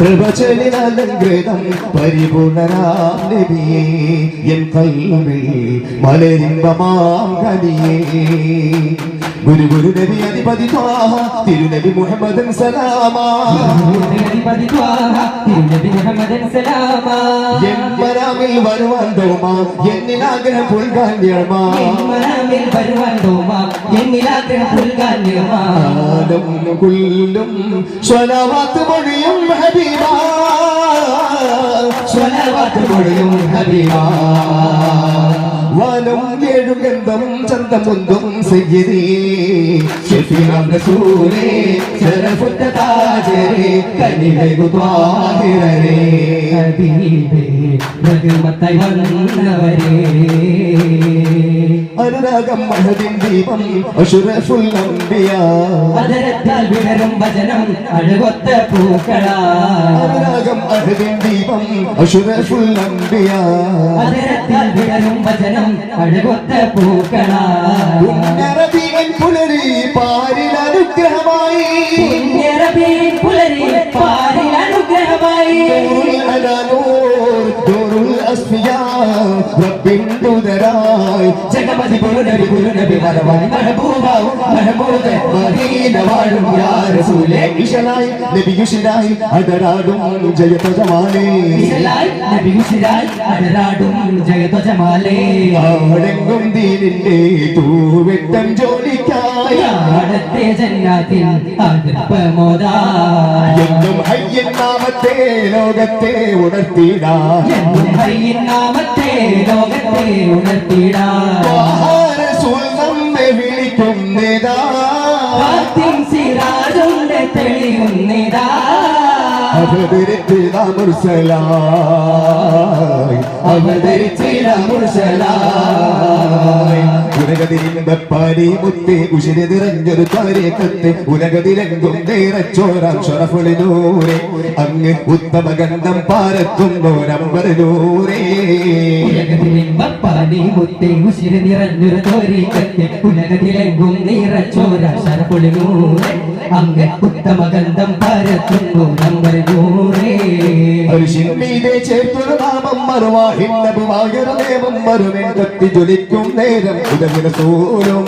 പ്രവചനാലങ്കൃതം പരിപൂർണനാം നബിയേ എൻ കൽവിൽ മലരിമ്പമാം കനിയേ ഗുരു ഗുരു നബി അധിപതി ത്വാഹ തിരുനബി മുഹമ്മദൻ സലാമാ അധിപതി ത്വാഹ തിരുനബി മുഹമ്മദൻ സലാമാ എൻ മനാമിൽ വരുവാൻ തോമാ എന്നിലാഗ്രഹം പുൽകാൻ ഞമാ മനാമിൽ വരുവാൻ തോമാ എന്നിലാഗ്രഹം പുൽകാൻ ഞമാ ആദം കുല്ലും സ്വലാവാത്ത് മൊഴിയും ഹബീബാ സ്വലാവാത്ത് മൊഴിയും ഹബീബാ വനം ഏഴും ഗന്ധം ചന്തമുന്തും സയ്യിദി ഷഫീഉർ റസൂലേ ശരഫുത്ത താജരേ കനിവൈകു ത്വാഹിരരേ ഹബീബേ റഹ്മത്തായി വന്നവരേ അനുരാഗം മഹദിൻ ദീപം അഷ്റഫുൽ അംബിയാ അതരത്താൽ വിടരും വചനം അഴകൊത്ത പൂക്കളാ അനുരാഗം മഹദിൻ ദീപം അഷ്റഫുൽ അംബിയാ അതരത്താൽ വിടരും വചനം അഴകൊത്ത പൂക്കളാ പുണ്യറബീൻ പുലരി പാരിൽ അനുഗ്രഹമായി പുണ്യറബീൻ പുലരി പാരിൽ അനുഗ്രഹമായി ദൂറുൽ അസ്ഫിയാ റബ്ബിൻ ദൂതരായി ജഗമതി ഗുരുനബി വരവായി മഹബൂബാവും മഹബൂബ് മദീന വാഴും യാ റസൂലേ ഇശലായി നബിയുശിലായി അടരാടും ജയതജമാലേ ഇശലായി നബിയുശിലായി അടരാടും ജയധ്വജമാലേ ആടെങ്കും ദീനിന്റെ തൂവെട്ടം ജോലിക്കായി ആടത്തെ ജന്നാത്തിൽ അതിർപ്പമോദായി എന്നും ഹയ്യൻ നാമത്തെ ലോകത്തെ ഉണർത്തിടാൻ എന്നും ഹയ്യിൻ നാമത്തെ ലോകത്തെ ഉണർത്തിടാൻ റസൂൽ നമ്മെ വിളിക്കുന്നതാ ഫാത്തിം സിറാജുണ്ട് തെളിയുന്നിതാ അവതരിച്ചിട മുർസലായി അവതരിച്ചിട മുർസലായി ഉലകതിരിമ്പപ്പാരി മുത്തി ഉശിരി നിറഞ്ഞൊരു താരേക്കത്ത് ഉലകതിരങ്കും നേരച്ചോരാം ഷറഫുളിനൂരെ അങ്ങ് ഉത്തമ ഗന്ധം പാരത്തുന്നോരമ്പരനൂരേ ഉലകത്തിലെമ്പപ്പാനി മുത്തി ഉശിരി നിറഞ്ഞൊരു തോരിക്കത്തെ ഉലകത്തിലെങ്കും നിറച്ചോര ശരപുളിനൂറെ അങ്ങ് ഉത്തമ ഗന്ധം പരത്തുന്നു നമ്പർ നൂറേ അരിശിൻ മീതെ ചേർത്തൊരു നാമം മറുവാ അർവാഹിന്നബുമായറമേവം മറുമേൻ കത്തി ജ്വലിക്കും നേരം ഉദവി റസൂലും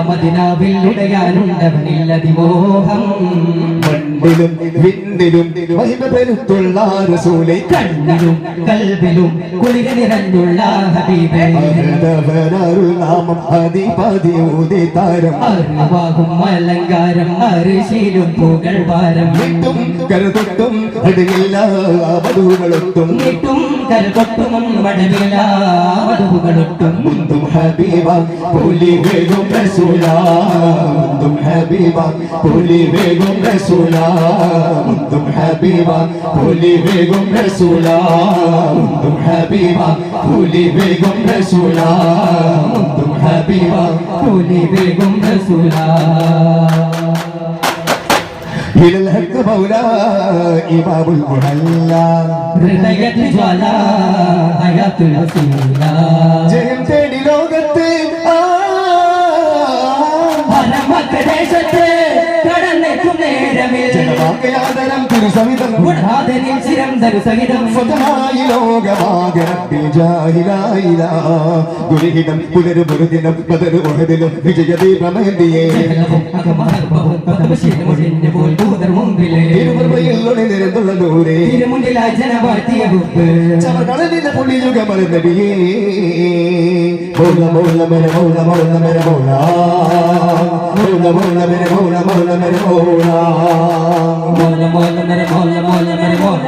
മദിനാവിൽ ഉടയാനുണ്ടവനില്ലതിമോഹം മണ്ണിലും വിണ്ണിലും മഹിമ പെരുത്തുള്ള റസൂലേ കണ്ണിലും കൽബിലും കുളിര നിറഞ്ഞുള്ള ഹബീബേ നാമം ആദിപാതി ഊതി താരം അറിവാകും അലങ്കാരം അറിശീലും പുകൾ വാരം ും കരുതൊട്ടും അടുങ്ങില്ല മധുകളൊട്ടും നീട്ടും കരുതൊട്ടും വടവില മധുകളൊട്ടും മുന്തും ഹബീബ പുലി വേഗം റസൂല മുന്തും ഹബീബ പുലി വേഗം റസൂല മുന്തും ഹബീബ പുലി വേഗം റസൂല മുന്തും ഹബീബ പുലി വേഗം റസൂല മുന്തും ഹബീബ പുലി വേഗം റസൂല إلى الحق مولى إمام المحلى ഹൃദയത്തിൽ ജ്വാല ഹയാത്തുൽ റസൂല ജയം തേടി ലോകത്ത് പരമദേശത്ത് കടന്നെത്തും നേരമിൽ ജനവാകയാദരം തിരുസവിധം ഗുണാദനിൽ ചിരം തരുസഹിതം സ്വതമായി ലോകമാകരത്തിൽ ജാഹിലായില ഗുരുഹിതം പുനരുപുരുദിനം പതരു ഉഹദിലും വിജയദീപമേന്തിയേ ഇരുമർമ്മയിൽ നിരന്തുള്ള ദൂരെ ചവകളനിലെ പുള്ളിയുഗമരുന്നടിയേ മൗല മൗല മര മൗല മൗല മര മൗല മൗല മൗല മര മൗല മൗല മര മൗല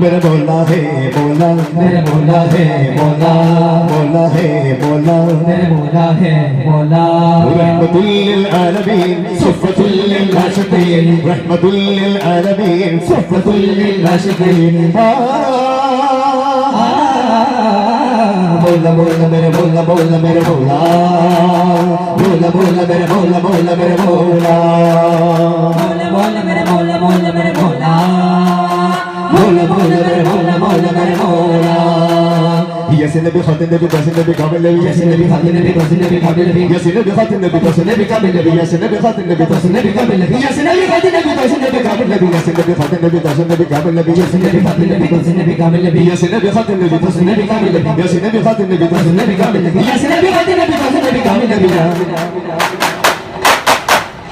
मेरा बोला है बोला मेरे बोला है बोला बोला है बोला मेरे बोला है बोला رحمة للعالمين صفة للعاشقين رحمة للعالمين صفة للعاشقين बोला बोला मेरे बोला बोला मेरे बोला बोला बोला मेरे बोला बोला मेरे बोला बोला मेरे बोला बोला मेरे बोला बोला बोला मेरे बोला बोला मेरे बोला ياسين نبي خاتم نبي قاسم نبي كامل نبي ياسين نبي خاتم نبي قاسم نبي كامل نبي ياسين نبي خاتم نبي قاسم نبي كامل نبي ياسين نبي خاتم نبي قاسم نبي كامل نبي ياسين نبي خاتم نبي قاسم نبي كامل نبي ياسين نبي خاتم نبي قاسم نبي كامل نبي ياسين نبي خاتم نبي قاسم نبي كامل نبي ياسين نبي خاتم نبي قاسم نبي كامل نبي ياسين نبي خاتم نبي قاسم نبي كامل نبي ياسين نبي خاتم نبي قاسم نبي كامل نبي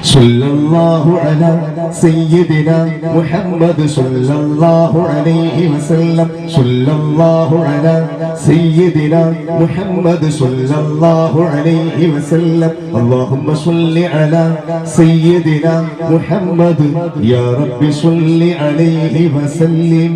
صلى الله على سيدنا محمد صلى الله عليه وسلم صلى الله على سيدنا محمد صلى الله عليه وسلم اللهم صل على سيدنا محمد يا رب صل عليه وسلم